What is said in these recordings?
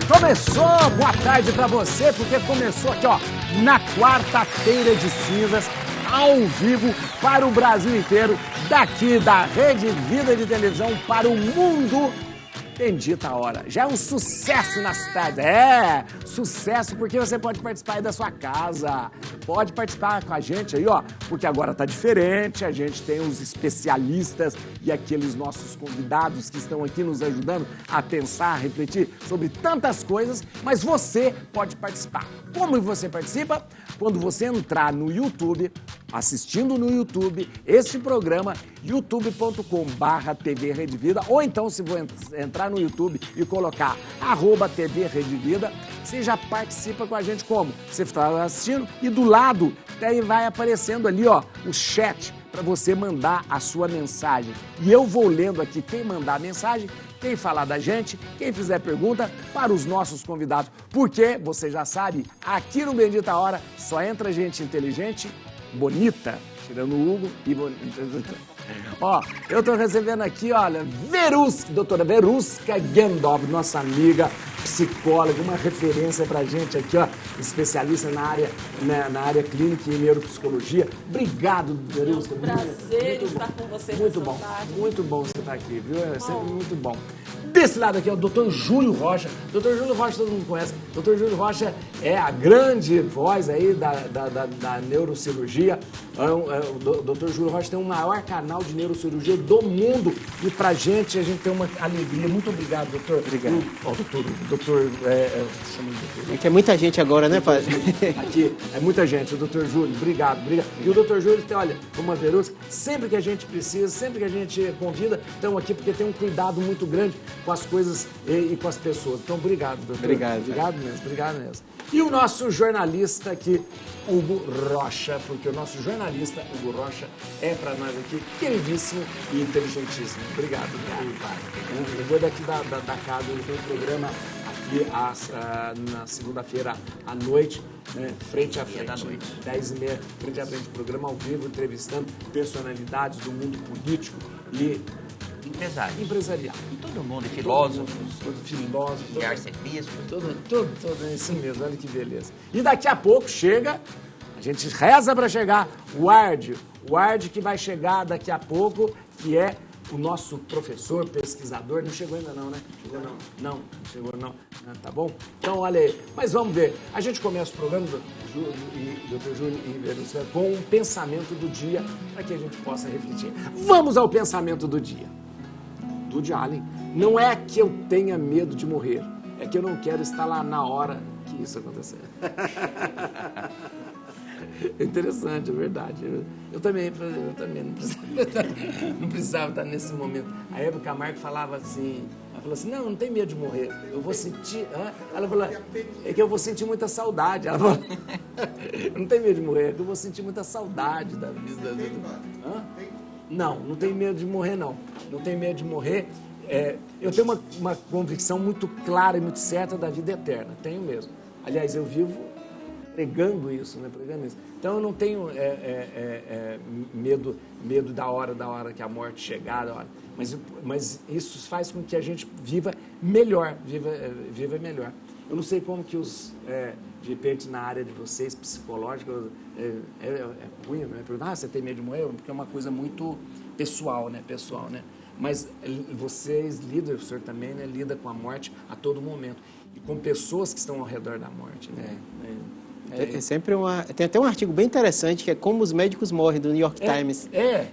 Começou, boa tarde pra você, porque começou aqui, ó, na quarta-feira de cinzas, ao vivo para o Brasil inteiro, daqui da Rede Vida de Televisão para o mundo. Bendita hora, já é um sucesso nas cidades, sucesso porque você pode participar aí da sua casa, pode participar com a gente aí, ó, porque agora tá diferente, a gente tem os especialistas e aqueles nossos convidados que estão aqui nos ajudando a pensar, a refletir sobre tantas coisas, mas você pode participar. Como você participa? Quando você entrar no YouTube, assistindo no YouTube, este programa, youtube.com/TV Rede Vida, ou então se você entrar no YouTube e colocar @TV Rede Vida, você já participa com a gente como? Você está assistindo e do lado daí vai aparecendo ali, ó, o chat para você mandar a sua mensagem. E eu vou lendo aqui quem mandar a mensagem, quem falar da gente, quem fizer pergunta para os nossos convidados. Porque, você já sabe, aqui no Bendita Hora só entra gente inteligente, bonita, tirando o Hugo e bonita. Ó, eu tô recebendo aqui, olha, doutora Verusca Gendov, nossa amiga, psicóloga, uma referência pra gente aqui, ó, especialista na área clínica e neuropsicologia. Obrigado, Verusca. É um prazer estar com você. Muito bom, muito bom você estar aqui, viu? É sempre muito bom. Desse lado aqui é o Dr. Júlio Rocha. Dr. Júlio Rocha todo mundo conhece. Dr. Júlio Rocha é a grande voz aí da neurocirurgia. O Dr. Júlio Rocha tem o maior canal de neurocirurgia do mundo. E pra gente, a gente tem uma alegria. Muito obrigado, doutor. Obrigado. Doutor, é que é muita gente agora, né, padre? Aqui é muita gente. O Dr. Júlio, obrigado. E o Dr. Júlio tem, olha, uma Verusca, sempre que a gente precisa, sempre que a gente convida, estão aqui porque tem um cuidado muito grande com as coisas e com as pessoas. Então, obrigado, doutor. Obrigado. Obrigado mesmo. E o nosso jornalista aqui, Hugo Rocha, porque o nosso jornalista, Hugo Rocha, é para nós aqui queridíssimo e inteligentíssimo. Obrigado. Eu vou daqui da casa, ele tem um programa aqui na segunda-feira à noite, né, frente a frente, 10h30, frente a frente, programa ao vivo, entrevistando personalidades do mundo político e empresarial. E todo mundo, e filósofos, e arcebispos. Tudo, é isso mesmo, olha que beleza. E daqui a pouco chega, a gente reza para chegar, o Ard que vai chegar daqui a pouco, que é o nosso professor, pesquisador. Não chegou ainda não, né? Não chegou não. Tá bom? Então, olha aí. Mas vamos ver. A gente começa o programa, Dr. Júlio e Verusca, com um pensamento do dia, para que a gente possa refletir. Vamos ao pensamento do dia. Do Allen. Não é que eu tenha medo de morrer, é que eu não quero estar lá na hora que isso acontecer. É interessante, é verdade. Eu também não precisava estar nesse momento. A Eva Camargo falava assim, ela falou assim, não tem medo de morrer, eu vou sentir... Ela falou, é que eu vou sentir muita saudade. Ela falou, não tem medo de morrer, é que eu vou sentir muita saudade da vida. Não tem medo de morrer, não. Não tem medo de morrer. Eu tenho uma convicção muito clara e muito certa da vida eterna. Tenho mesmo. Aliás, eu vivo pregando isso, né? Então, eu não tenho medo da hora que a morte chegar. Mas isso faz com que a gente viva melhor. Viva melhor. Eu não sei como que de repente, na área de vocês, psicológica, é ruim, né? Você tem medo de morrer? Porque é uma coisa muito pessoal, né? Mas vocês lidam, o senhor também, né? Lida com a morte a todo momento. E com pessoas que estão ao redor da morte, né? Tem até um artigo bem interessante que é Como os Médicos Morrem, do New York Times.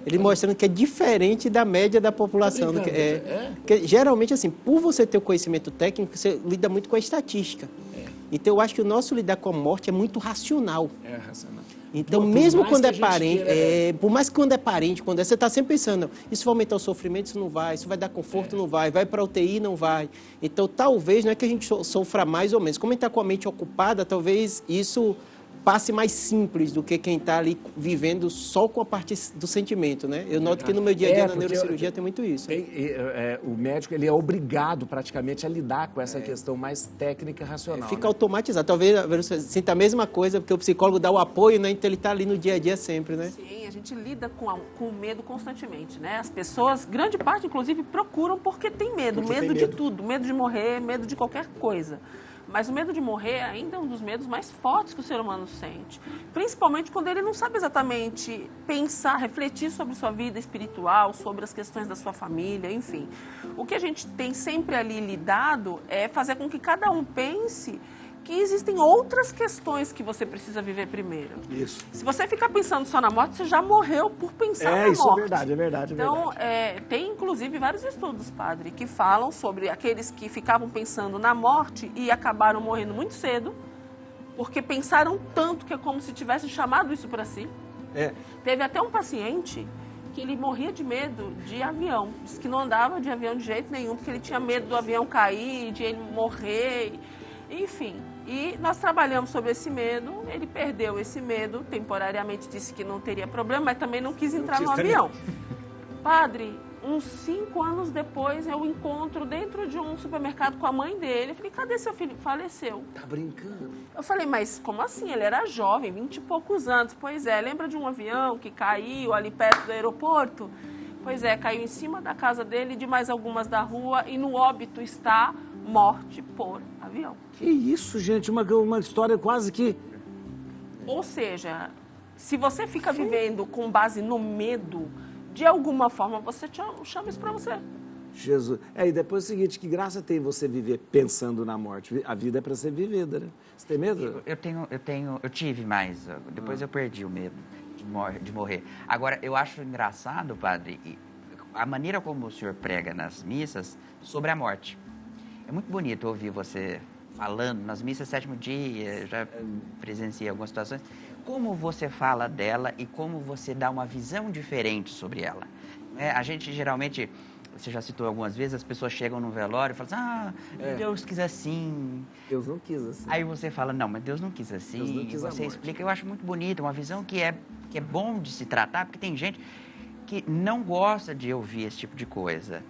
Ele mostrando que é diferente da média da população. Porque, geralmente, assim, por você ter o conhecimento técnico, você lida muito com a estatística. Então, eu acho que o nosso lidar com a morte é muito racional. É racional. Então, mesmo quando é parente, por mais que quando é parente, você está sempre pensando, isso vai aumentar o sofrimento, isso não vai, isso vai dar conforto, não vai para a UTI, não vai. Então, talvez, não é que a gente sofra mais ou menos. Como a gente está com a mente ocupada, talvez isso passe mais simples do que quem está ali vivendo só com a parte do sentimento, né? Eu noto que no meu dia a dia na neurocirurgia tem muito isso. O médico ele é obrigado praticamente a lidar com essa questão mais técnica e racional. Fica automatizado. Talvez você sinta a mesma coisa, porque o psicólogo dá o apoio, né? Então ele está ali no dia a dia sempre, né? Sim, a gente lida com o medo constantemente, né? As pessoas, grande parte, inclusive, procuram porque tem medo. Medo de tudo. Medo de morrer, medo de qualquer coisa. Mas o medo de morrer ainda é um dos medos mais fortes que o ser humano sente. Principalmente quando ele não sabe exatamente pensar, refletir sobre sua vida espiritual, sobre as questões da sua família, enfim. O que a gente tem sempre ali lidado é fazer com que cada um pense que existem outras questões que você precisa viver primeiro. Isso. Se você ficar pensando só na morte, você já morreu por pensar na morte. Isso é verdade, é verdade. Então, tem inclusive vários estudos, padre, que falam sobre aqueles que ficavam pensando na morte e acabaram morrendo muito cedo, porque pensaram tanto que é como se tivessem chamado isso para si. Teve até um paciente que ele morria de medo de avião. Diz que não andava de avião de jeito nenhum, porque ele tinha medo do avião cair, de ele morrer, enfim. E nós trabalhamos sobre esse medo, ele perdeu esse medo, temporariamente disse que não teria problema, mas também não quis entrar no avião. Padre, uns 5 anos depois eu encontro dentro de um supermercado com a mãe dele, eu falei, cadê seu filho? Faleceu. Tá brincando? Eu falei, mas como assim? Ele era jovem, 20 e poucos anos. Pois é, lembra de um avião que caiu ali perto do aeroporto? Pois é, caiu em cima da casa dele, de mais algumas da rua, e no óbito está morte por avião. Que isso, gente, uma história quase que... Ou seja, se você fica vivendo com base no medo, de alguma forma você chama isso para você. Jesus. E depois é o seguinte, que graça tem você viver pensando na morte? A vida é para ser vivida, né? Você tem medo? Eu tive mais, depois eu perdi o medo de morrer. Agora, eu acho engraçado, padre, a maneira como o senhor prega nas missas sobre a morte. É muito bonito ouvir você falando nas missas 7º dia, já presenciei algumas situações. Como você fala dela e como você dá uma visão diferente sobre ela. A gente geralmente, você já citou algumas vezes, as pessoas chegam no velório e falam assim, Deus quis assim. Deus não quis assim. Aí você fala, não, mas Deus não quis assim. Deus não quis e você explica, eu acho muito bonito, uma visão que é bom de se tratar, porque tem gente que não gosta de ouvir esse tipo de coisa.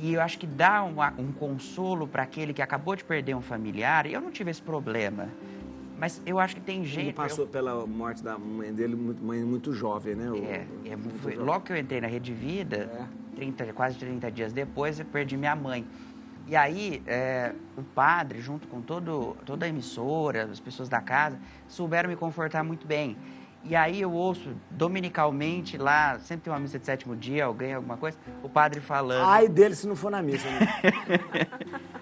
E eu acho que dá um consolo para aquele que acabou de perder um familiar. E eu não tive esse problema. Mas eu acho que tem gente... Ele passou pela morte da mãe dele, mãe muito jovem, né? Logo que eu entrei na Rede Vida, quase 30 dias depois, eu perdi minha mãe. E aí, o padre, junto com toda a emissora, as pessoas da casa, souberam me confortar muito bem. E aí eu ouço dominicalmente lá, sempre tem uma missa de 7º dia, alguém, alguma coisa, o padre falando... Ai dele se não for na missa, né?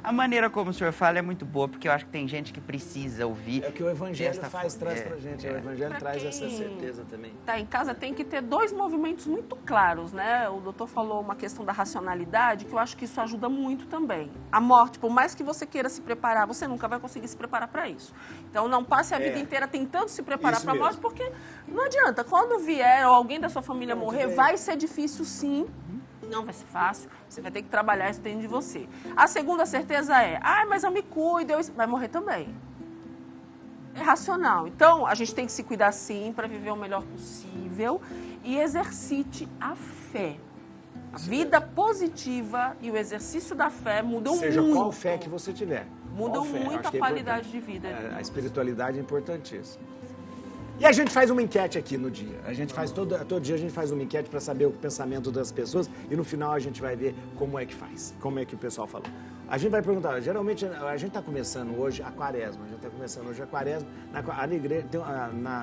A maneira como o senhor fala é muito boa, porque eu acho que tem gente que precisa ouvir... É o que o Evangelho traz pra gente, o Evangelho traz essa certeza também. Tá em casa tem que ter 2 movimentos muito claros, né? O doutor falou uma questão da racionalidade, que eu acho que isso ajuda muito também. A morte, por mais que você queira se preparar, você nunca vai conseguir se preparar para isso. Então não passe a vida inteira tentando se preparar para a morte, porque... Não adianta, quando vier ou alguém da sua família morrer, vai ser difícil sim, não vai ser fácil, você vai ter que trabalhar isso dentro de você. A segunda certeza é, mas eu me cuido, vai morrer também. É racional. Então, a gente tem que se cuidar sim para viver o melhor possível e exercite a fé. A vida positiva e o exercício da fé mudam muito. Seja qual fé que você tiver. Mudam muito a qualidade de vida. A espiritualidade é importantíssima. E a gente faz uma enquete aqui no dia. A gente faz todo dia a gente faz uma enquete para saber o pensamento das pessoas e no final a gente vai ver como é que faz, como é que o pessoal falou. A gente vai perguntar, geralmente a gente está começando hoje a quaresma,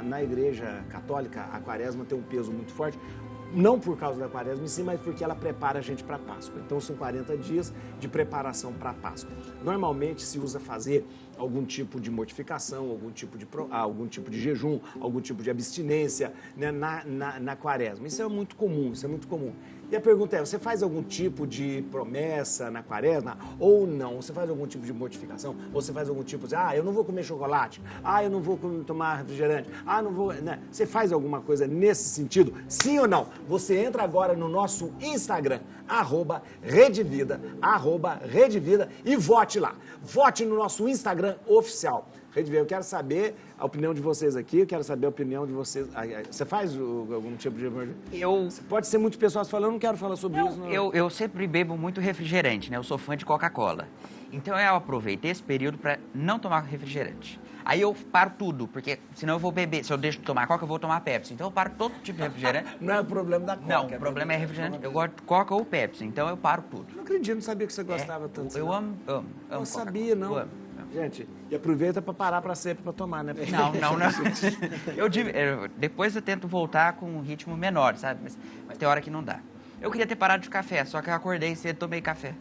na igreja católica a quaresma tem um peso muito forte, não por causa da quaresma em si, mas porque ela prepara a gente para a Páscoa. Então são 40 dias de preparação para a Páscoa. Normalmente se usa fazer algum tipo de mortificação, algum tipo de jejum, algum tipo de abstinência, né, na quaresma. Isso é muito comum, E a pergunta é, você faz algum tipo de promessa na quaresma ou não? Você faz algum tipo de mortificação? Ou você faz algum tipo de, eu não vou comer chocolate, eu não vou tomar refrigerante, não vou... Né? Você faz alguma coisa nesse sentido? Sim ou não? Você entra agora no nosso Instagram, @redevida, e vote lá. Vote no nosso Instagram oficial, Rede Verde, eu quero saber a opinião de vocês aqui, eu quero saber a opinião de vocês. Você faz algum tipo de... Pode ser muitas pessoas falando, eu não quero falar sobre isso. Não. Eu sempre bebo muito refrigerante, né? Eu sou fã de Coca-Cola. Então eu aproveitei esse período para não tomar refrigerante. Aí eu paro tudo, porque senão eu vou beber. Se eu deixo de tomar Coca, eu vou tomar Pepsi. Então eu paro todo tipo de refrigerante. Não é o problema da Coca. Não, o problema é refrigerante. Eu gosto de Coca ou Pepsi, então eu paro tudo. Não acredito, não sabia que você gostava tanto. Eu amo Não sabia, não. Eu amo. Gente, e aproveita para parar para sempre para tomar, né? Não. Depois eu tento voltar com um ritmo menor, sabe? Mas tem hora que não dá. Eu queria ter parado de café, só que eu acordei cedo e tomei café.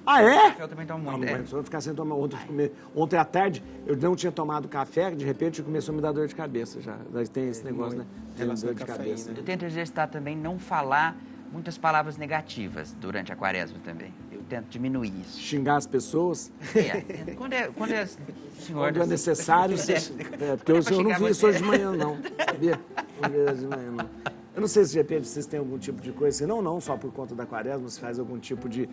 Ah, é? Café eu também tomo muito. Não, se eu ficar sem tomar ontem à tarde, eu não tinha tomado café, de repente começou a me dar dor de cabeça já. Tem esse negócio, né? De dor de cabeça. Eu tento exercitar também não falar muitas palavras negativas durante a quaresma também. Eu tento diminuir isso. Xingar as pessoas? Quando é senhor... Quando é necessário, porque eu não vi isso hoje de manhã, não. Sabia? Não vi hoje de manhã, não. Eu não sei se de repente vocês têm algum tipo de coisa assim, não só por conta da quaresma, se faz algum tipo de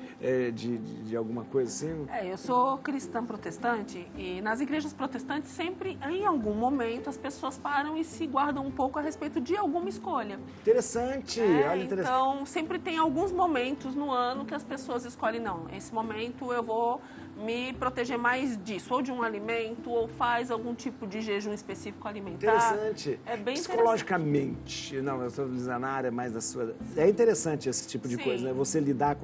alguma coisa assim. Eu sou cristã protestante e nas igrejas protestantes sempre, em algum momento, as pessoas param e se guardam um pouco a respeito de alguma escolha. Interessante, olha, interessante. Então, sempre tem alguns momentos no ano que as pessoas escolhem, não, esse momento eu vou me proteger mais disso, ou de um alimento, ou faz algum tipo de jejum específico alimentar. Interessante. É bem psicologicamente, não, eu estou dizendo na área mais da sua... É interessante esse tipo de coisa, né? Você lidar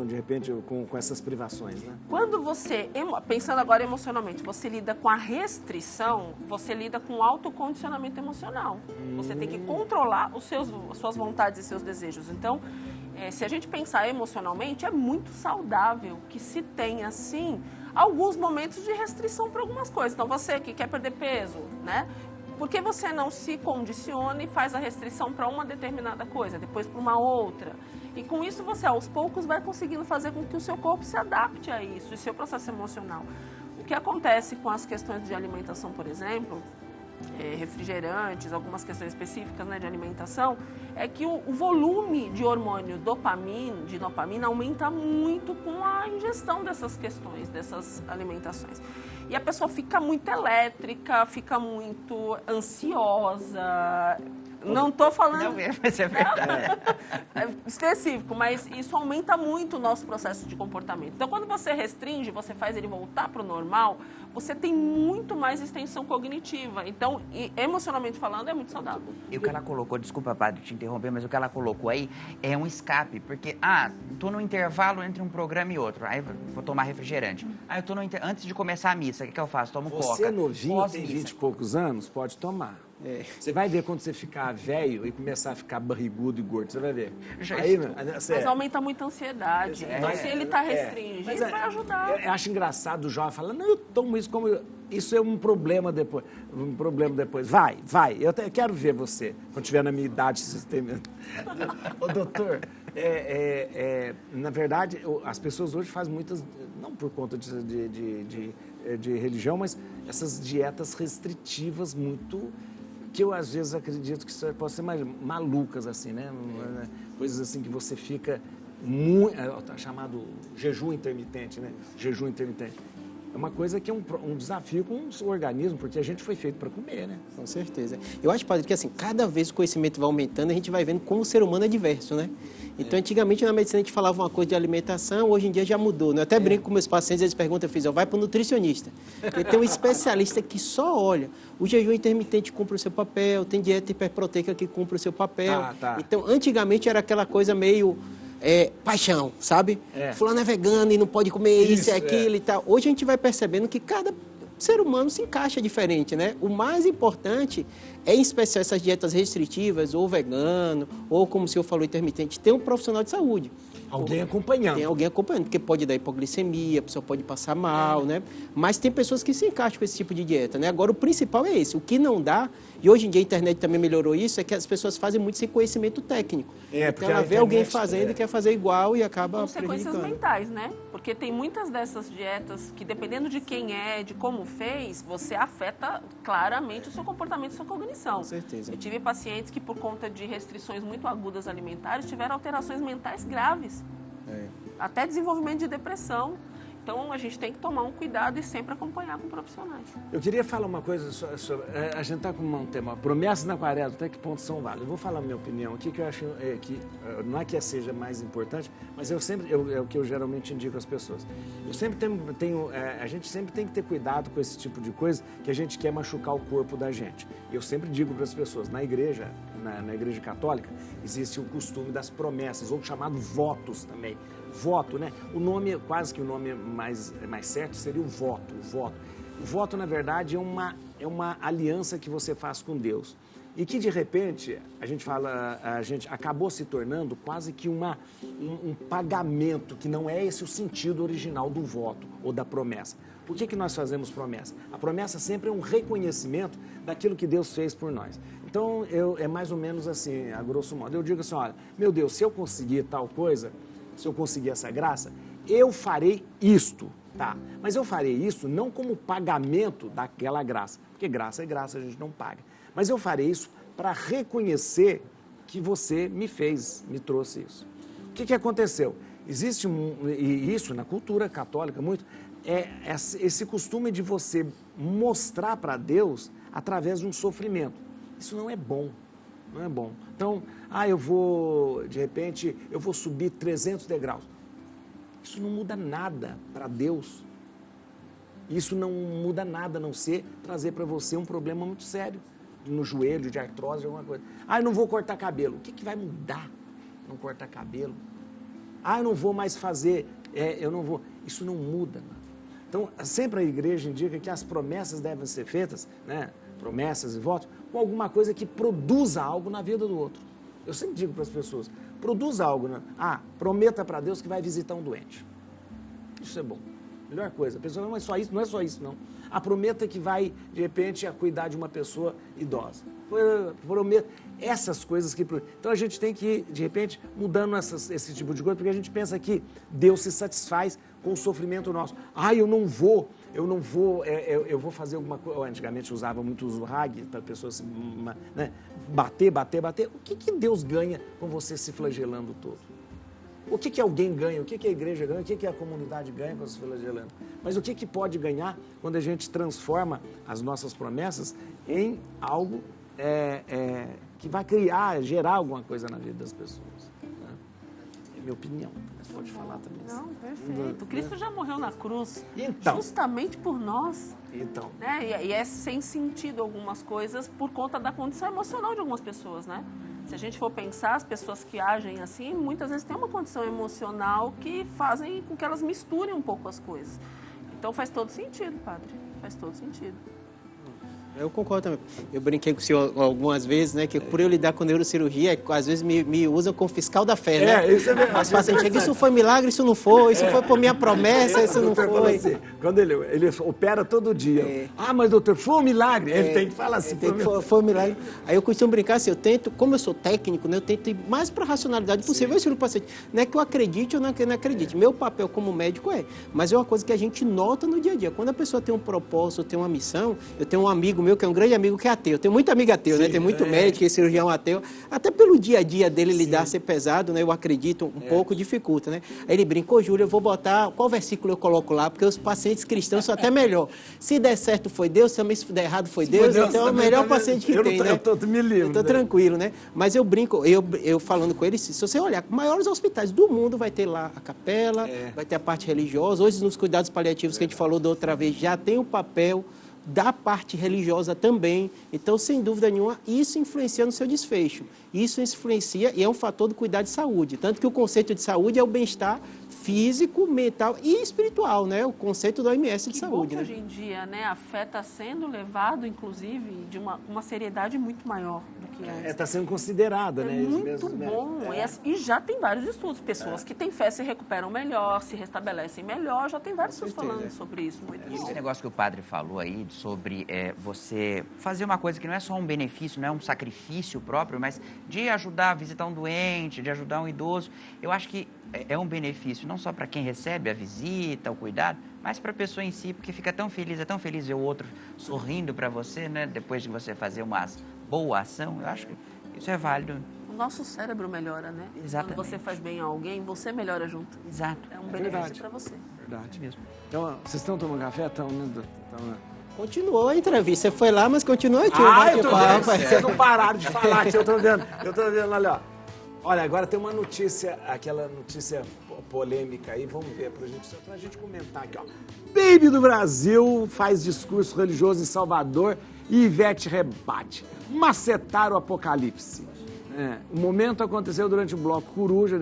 de repente, com essas privações, né? Quando você, pensando agora emocionalmente, você lida com a restrição, você lida com o autocondicionamento emocional. Você tem que controlar as suas vontades e seus desejos. Então, se a gente pensar emocionalmente, é muito saudável que se tenha, assim, alguns momentos de restrição para algumas coisas. Então, você que quer perder peso, né? Por que você não se condiciona e faz a restrição para uma determinada coisa, depois para uma outra? E com isso você, aos poucos, vai conseguindo fazer com que o seu corpo se adapte a isso, e seu processo emocional. O que acontece com as questões de alimentação, por exemplo, refrigerantes, algumas questões específicas, né, de alimentação, é que o volume de hormônio de dopamina aumenta muito com a ingestão dessas questões, dessas alimentações. E a pessoa fica muito elétrica, fica muito ansiosa. Não estou falando... Não mesmo, mas é verdade. É específico, mas isso aumenta muito o nosso processo de comportamento. Então, quando você restringe, você faz ele voltar para o normal, você tem muito mais extensão cognitiva. Então, emocionalmente falando, é muito saudável. E o que ela colocou, desculpa, padre, te interromper, mas o que ela colocou aí é um escape, porque, estou no intervalo entre um programa e outro, aí vou tomar refrigerante. Eu estou antes de começar a missa, o que eu faço? Tomo Coca. Você novinho, tem 20 e poucos anos, pode tomar. Você vai ver quando você ficar velho e começar a ficar barrigudo e gordo, você vai ver. Mas aumenta muito a ansiedade. Então, se ele está restringido, vai ajudar. Eu acho engraçado o jovem falar, não, eu tomo isso como... Isso é um problema depois. Vai. Eu quero ver você, quando tiver na minha idade, se você tem mesmo. Ô, doutor, na verdade, as pessoas hoje fazem muitas, não por conta de religião, mas essas dietas restritivas muito... que eu, às vezes, acredito que pode ser mais malucas, assim, né? Coisas assim que você fica muito... chamado jejum intermitente, né? Jejum intermitente. É uma coisa que é um desafio com o seu organismo, porque a gente foi feito para comer, né? Com certeza. Eu acho, padre, que assim, cada vez que o conhecimento vai aumentando, a gente vai vendo como o ser humano é diverso, né? Então, antigamente, na medicina, a gente falava uma coisa de alimentação, hoje em dia já mudou, né? Eu até brinco com meus pacientes, eles perguntam, vai para o nutricionista. Porque tem um especialista que só olha. O jejum intermitente cumpre o seu papel, tem dieta hiperproteica que cumpre o seu papel. Então, antigamente, era aquela coisa meio... paixão, sabe? Fulano é vegano e não pode comer isso e aquilo e tal. Hoje a gente vai percebendo que cada ser humano se encaixa diferente, né? O mais importante é, em especial, essas dietas restritivas, ou vegano, ou, como o senhor falou, intermitente, ter um profissional de saúde. Alguém acompanhando. Tem alguém acompanhando, porque pode dar hipoglicemia, a pessoa pode passar mal, né? Mas tem pessoas que se encaixam com esse tipo de dieta, né? Agora, o principal é esse. O que não dá, e hoje em dia a internet também melhorou isso, é que as pessoas fazem muito sem conhecimento técnico. Então, ela vê alguém fazendo e quer fazer igual e acaba consequências mentais, né? Porque tem muitas dessas dietas que, dependendo de quem é, de como fez, você afeta claramente o seu comportamento e sua cognição. Com certeza. Eu tive pacientes que, por conta de restrições muito agudas alimentares, tiveram alterações mentais graves. Até desenvolvimento de depressão. Então, Então, a gente tem que tomar um cuidado e sempre acompanhar com profissionais. Eu queria falar uma coisa sobre... a gente está com um tema, promessas na quaresma, até que ponto são válidas. Eu vou falar a minha opinião aqui, que eu acho que não é que seja mais importante, mas é o que eu geralmente indico às pessoas. Eu sempre a gente sempre tem que ter cuidado com esse tipo de coisa, que a gente quer machucar o corpo da gente. Eu sempre digo para as pessoas, na igreja, na igreja católica, existe o costume das promessas, ou chamado votos também. Voto, né? O nome, quase que o nome mais certo seria o voto. O voto, na verdade, é uma aliança que você faz com Deus. E que, de repente, a gente acabou se tornando quase que um pagamento, que não é esse o sentido original do voto ou da promessa. Por que nós fazemos promessa? A promessa sempre é um reconhecimento daquilo que Deus fez por nós. Então, é mais ou menos assim, a grosso modo. Eu digo assim, olha, meu Deus, se eu conseguir tal coisa, se eu conseguir essa graça, eu farei isto, tá? Mas eu farei isso não como pagamento daquela graça, porque graça é graça, a gente não paga. Mas eu farei isso para reconhecer que você me fez, me trouxe isso. O que aconteceu? Existe, e isso na cultura católica muito, esse costume de você mostrar para Deus através de um sofrimento. Isso não é bom. Não é bom. Então, de repente, eu vou subir 300 degraus. Isso não muda nada para Deus. Isso não muda nada, a não ser trazer para você um problema muito sério, no joelho, de artrose, alguma coisa. Eu não vou cortar cabelo. O que vai mudar não cortar cabelo? Eu não vou mais fazer, Isso não muda nada. Então, sempre a igreja indica que as promessas devem ser feitas, né? Promessas e votos, com alguma coisa que produza algo na vida do outro. Eu sempre digo para as pessoas, produza algo, né? Prometa para Deus que vai visitar um doente. Isso é bom. Melhor coisa. A pessoa não é só isso, não. Prometa que vai, de repente, cuidar de uma pessoa idosa. Prometa essas coisas que... Então, a gente tem que ir, de repente, mudando esse tipo de coisa, porque a gente pensa que Deus se satisfaz com o sofrimento nosso. Eu vou fazer alguma coisa... Antigamente, usava muito o rag para pessoas, né? Bater. O que Deus ganha com você se flagelando todo? O que alguém ganha? O que a igreja ganha? O que a comunidade ganha com se flagelando? Mas o que pode ganhar quando a gente transforma as nossas promessas em algo que vai gerar alguma coisa na vida das pessoas? Né? É minha opinião. Mas pode falar também. Não, perfeito. Cristo já morreu na cruz justamente por nós. Né? E é sem sentido algumas coisas por conta da condição emocional de algumas pessoas, né? Se a gente for pensar, as pessoas que agem assim, muitas vezes têm uma condição emocional que fazem com que elas misturem um pouco as coisas. Então faz todo sentido, padre. Faz todo sentido. Eu concordo também. Eu brinquei com o senhor algumas vezes, né? Que por eu lidar com neurocirurgia, às vezes me usam como fiscal da fé, né? Isso é verdade. Os pacientes chegam, isso foi milagre, isso não foi, isso foi por minha promessa, isso não foi. Assim, quando ele opera todo dia. Mas doutor, foi um milagre. Ele tem que falar assim. Foi um milagre. Aí eu costumo brincar assim, como eu sou técnico, né? Eu tento ir mais para a racionalidade possível. Sim. Eu paciente, não é que eu acredite ou não acredite. Meu papel como médico mas é uma coisa que a gente nota no dia a dia. Quando a pessoa tem um propósito, tem uma missão, eu tenho um amigo meu que é um grande amigo que é ateu. Eu tenho muito amigo ateu, né? Tem muito médico e cirurgião ateu. Até pelo dia a dia dele lidar ser pesado, né? Eu acredito um pouco, dificulta, né? Aí ele brinca, Júlio, eu vou botar qual versículo eu coloco lá, porque os pacientes cristãos são até melhor. Se der certo foi Deus, também se der errado foi Deus, então é o melhor paciente que tem, né? Eu tô tranquilo, né? Mas eu brinco, eu falando com ele, se você olhar, maiores hospitais do mundo vai ter lá a capela, vai ter a parte religiosa. Hoje nos cuidados paliativos que a gente falou da outra vez, já tem o papel da parte religiosa também. Então, sem dúvida nenhuma, isso influencia no seu desfecho. Isso influencia e é um fator do cuidado de saúde. Tanto que o conceito de saúde é o bem-estar físico, mental e espiritual, né? O conceito da OMS de saúde. Hoje em dia, né? A fé está sendo levado, inclusive, de uma seriedade muito maior do que antes. Está sendo considerada, né? Muito bom. E já tem vários estudos. Pessoas que têm fé se recuperam melhor, se restabelecem melhor. Já tem vários estudos falando sobre isso. Esse negócio que o padre falou aí, sobre você fazer uma coisa que não é só um benefício, não é um sacrifício próprio, mas de ajudar a visitar um doente, de ajudar um idoso. Eu acho que é um benefício não só para quem recebe a visita, o cuidado, mas para a pessoa em si, porque fica tão feliz, é tão feliz ver o outro sorrindo para você, né? Depois de você fazer uma boa ação. Eu acho que isso é válido. O nosso cérebro melhora, né? Exatamente. Quando você faz bem a alguém, você melhora junto. Exato. É um benefício para você. Verdade. É mesmo. Então, vocês estão tomando café? Estão, né? Continuou a entrevista. Você foi lá, mas continua aqui. Eu tô vendo. Vocês não pararam de falar aqui. Eu tô vendo, olha, ó. Olha, agora tem uma notícia, aquela notícia polêmica aí. Vamos ver pra gente comentar aqui, ó. Baby do Brasil faz discurso religioso em Salvador e Ivete rebate. Macetar o apocalipse. O momento aconteceu durante o bloco Coruja,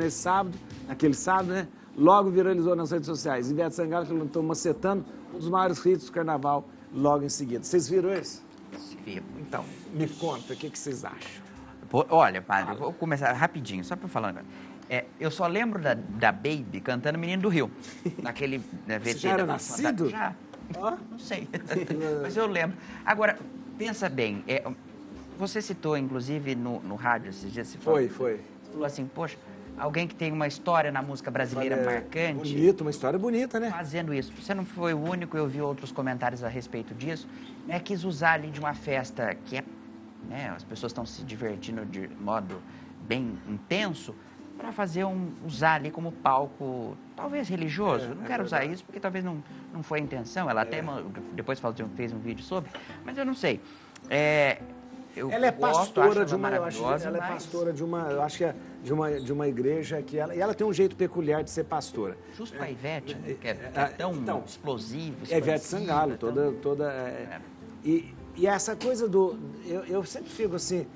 naquele sábado, né? Logo viralizou nas redes sociais. Ivete Sangalo cantou Macetando, um dos maiores hits do carnaval, logo em seguida. Vocês viram isso? Vi. Então, me conta, o que vocês acham? Olha, padre, vou começar rapidinho, só para falar. Eu só lembro da Baby cantando Menino do Rio, naquele VT. Você já era nascido? Já. Não sei, mas eu lembro. Agora, pensa bem, você citou, inclusive, no rádio esses dias, Foi. Você falou assim, poxa, alguém que tem uma história na música brasileira marcante. Bonito, uma história bonita, né? Fazendo isso. Você não foi o único, eu vi outros comentários a respeito disso. Quis usar ali de uma festa que as pessoas estão se divertindo de modo bem intenso, para usar ali como palco, talvez religioso. Não quero usar isso, porque talvez não foi a intenção. Ela até depois fez um vídeo sobre, mas eu não sei. Ela é pastora de uma, eu acho que é de uma igreja que ela tem um jeito peculiar de ser pastora. Justo para a Ivete, né? Que é tão explosivo. É Ivete Sangalo, toda. E essa coisa eu sempre fico assim,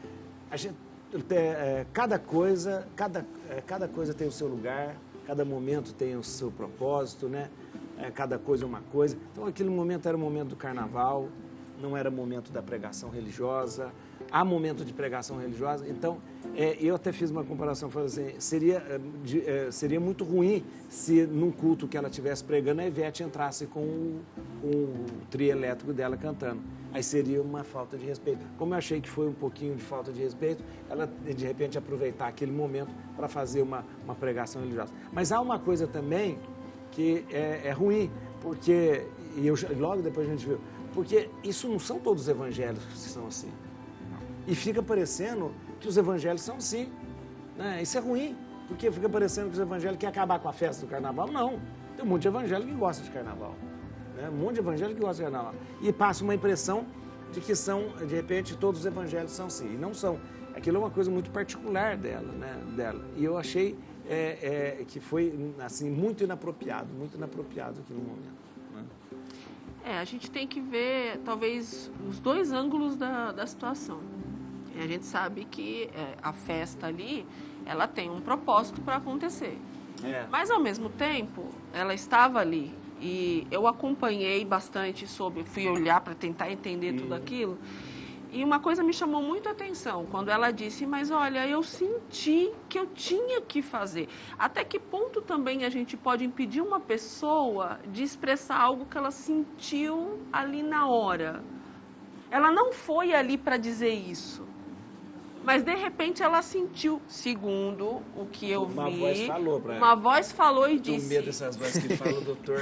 a gente, cada coisa tem o seu lugar, cada momento tem o seu propósito, né? Cada coisa é uma coisa. Então aquele momento era o momento do carnaval, não era momento da pregação religiosa. Há momento de pregação religiosa, então eu até fiz uma comparação, falei assim, seria muito ruim se num culto que ela estivesse pregando, a Ivete entrasse com o trio elétrico dela cantando. Aí seria uma falta de respeito. Como eu achei que foi um pouquinho de falta de respeito, ela de repente aproveitar aquele momento para fazer uma pregação religiosa. Mas há uma coisa também que é ruim, porque, logo depois a gente viu, porque isso não são todos os evangelhos que são assim. E fica parecendo que os evangelhos são assim. Né? Isso é ruim, porque fica parecendo que os evangelhos querem acabar com a festa do carnaval. Não, tem um monte de evangelho que gosta de carnaval. Né? Um monte de evangelho que gosta de carnaval. E passa uma impressão de que de repente, todos os evangelhos são assim. E não são. Aquilo é uma coisa muito particular dela. Né? E eu achei que foi assim, muito inapropriado aqui no momento. Né? A gente tem que ver, talvez, os dois ângulos da situação. A gente sabe que a festa ali, ela tem um propósito para acontecer. Mas, ao mesmo tempo, ela estava ali. E eu acompanhei bastante fui olhar para tentar entender tudo aquilo. E uma coisa me chamou muito a atenção, quando ela disse, mas olha, eu senti que eu tinha que fazer. Até que ponto também a gente pode impedir uma pessoa de expressar algo que ela sentiu ali na hora? Ela não foi ali para dizer isso. Mas, de repente, ela sentiu, segundo o que eu vi... Uma voz falou e disse... Tenho medo dessas vozes que falam, doutor...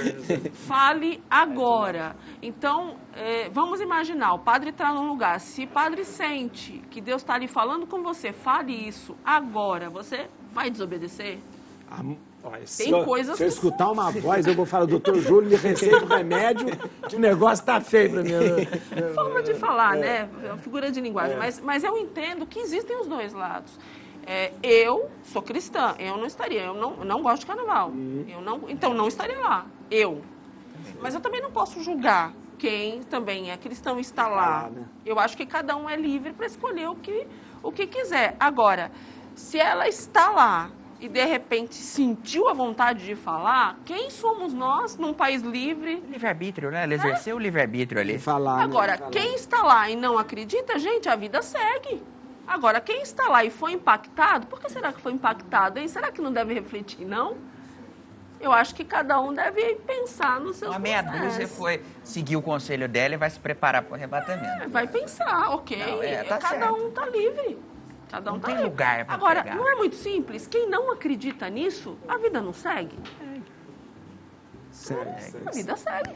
Fale agora. Então, vamos imaginar, o padre está num lugar. Se o padre sente que Deus está ali falando com você, fale isso agora. Você vai desobedecer? Tem coisas se eu escutar uma voz, eu vou falar, doutor Júlio, me receita o remédio, que o negócio tá feio para mim. Forma de falar, né? Figura de linguagem. Mas eu entendo que existem os dois lados. Eu sou cristã, eu não estaria, eu não gosto de carnaval. Então não estaria lá. Mas eu também não posso julgar quem também é cristão e está lá. Né? Eu acho que cada um é livre para escolher o que quiser. Agora, se ela está lá e, de repente, sentiu a vontade de falar, quem somos nós num país livre? Livre-arbítrio, né? Ela exerceu o livre-arbítrio ali. Agora, quem está lá e não acredita, gente, a vida segue. Agora, quem está lá e foi impactado, por que será que foi impactado, hein? Será que não deve refletir, não? Eu acho que cada um deve pensar nos seus processos. Uma meia dúzia foi seguir o conselho dela e vai se preparar para o arrebatamento. Vai pensar, ok. Cada um está livre. Cada um não tem lugar para Agora, pegar. Não é muito simples? Quem não acredita nisso, a vida não segue? A vida segue.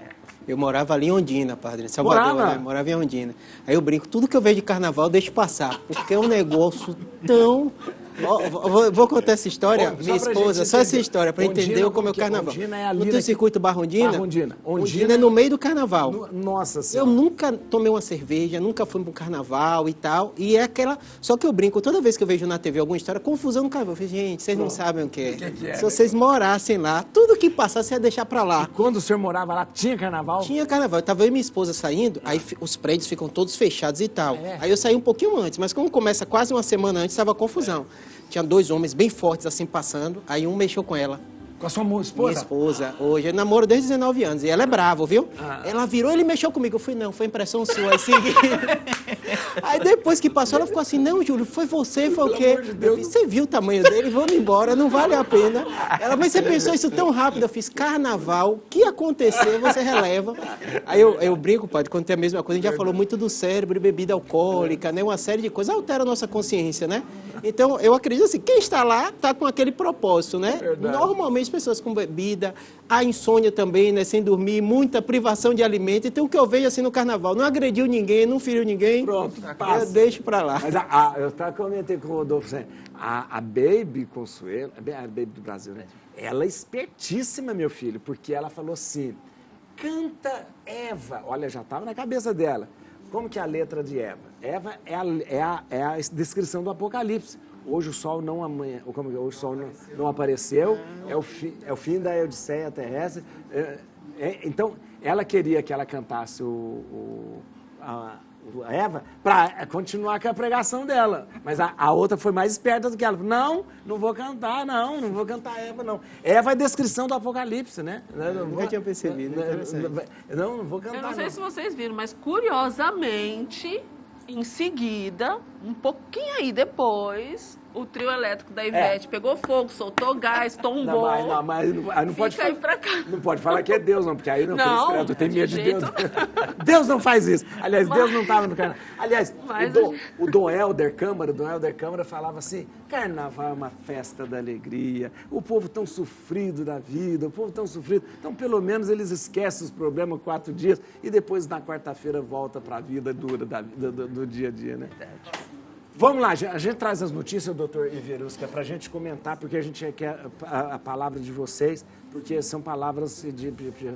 Eu morava ali em Ondina, padre, em Salvador, né? Morava em Ondina. Aí eu brinco, tudo que eu vejo de carnaval, eu deixo passar, porque é um negócio tão Vou contar essa história, minha esposa, só essa história, para entender como é o carnaval. No teu circuito Barrondina, Ondina é no meio do carnaval. Nossa Senhora. Eu nunca tomei uma cerveja, nunca fui para um carnaval e tal, e é aquela... Só que eu brinco, toda vez que eu vejo na TV alguma história, confusão no carnaval. Eu falei, gente, vocês não sabem o que é. Se vocês morassem lá, tudo que passasse ia deixar para lá. E quando o senhor morava lá, tinha carnaval? Tinha carnaval. Eu tava eu e minha esposa saindo, aí os prédios ficam todos fechados e tal. Aí eu saí um pouquinho antes, mas como começa quase uma semana antes, estava confusão. Tinha 2 homens bem fortes assim passando, aí um mexeu com ela. Com a sua esposa? Minha esposa, hoje. Eu namoro desde 19 anos. E ela é brava, viu? Ela virou, ele mexeu comigo. Eu falei, não, foi impressão sua. Aí segui. Aí depois que passou, ela ficou assim, não, Júlio, foi você, foi o quê? Eu falei, você viu o tamanho dele? Vamos embora, não vale a pena. Ela, mas você pensou isso tão rápido? Eu fiz, carnaval, o que acontecer, você releva. Aí eu brinco, pode acontecer a mesma coisa. A gente já falou muito do cérebro, bebida alcoólica, né? Uma série de coisas altera a nossa consciência, né? Então, eu acredito assim, quem está lá está com aquele propósito, né? Normalmente, pessoas com bebida, a insônia também, né? Sem dormir, muita privação de alimento. Então, o que eu vejo assim no carnaval, não agrediu ninguém, não feriu ninguém. Pronto, passa. Eu deixo pra lá. Mas eu estava comentando com o Rodolfo, a Baby Consuelo, a Baby do Brasil, né? Ela é espertíssima, meu filho, porque ela falou assim, canta Eva. Olha, já estava na cabeça dela. Como que é a letra de Eva? Eva é a descrição do Apocalipse. Hoje o sol não hoje o sol não apareceu, é o fim da Odisseia terrestre. Então, ela queria que ela cantasse a Eva para continuar com a pregação dela. Mas a outra foi mais esperta do que ela. Não vou cantar Eva, não. Eva é a descrição do Apocalipse, né? Nunca tinha percebido, né? Não vou cantar. Eu não sei se vocês viram, mas curiosamente, em seguida, um pouquinho aí depois, o trio elétrico da Ivete pegou fogo, soltou gás, tombou. Não pode falar. Não pode falar que é Deus, não, porque aí não credo, eu tenho medo de Deus. Deus não faz isso. Aliás, Deus não estava no carnaval. Aliás, o Dom Helder Câmara falava assim: carnaval é uma festa da alegria, o povo tão sofrido da vida, o povo tão sofrido. Então, pelo menos, eles esquecem os problemas 4 dias e depois, na quarta-feira, volta para a vida dura do dia a dia, né? Vamos lá, a gente traz as notícias, doutor Iverusca, para a gente comentar, porque a gente quer a palavra de vocês, porque são palavras de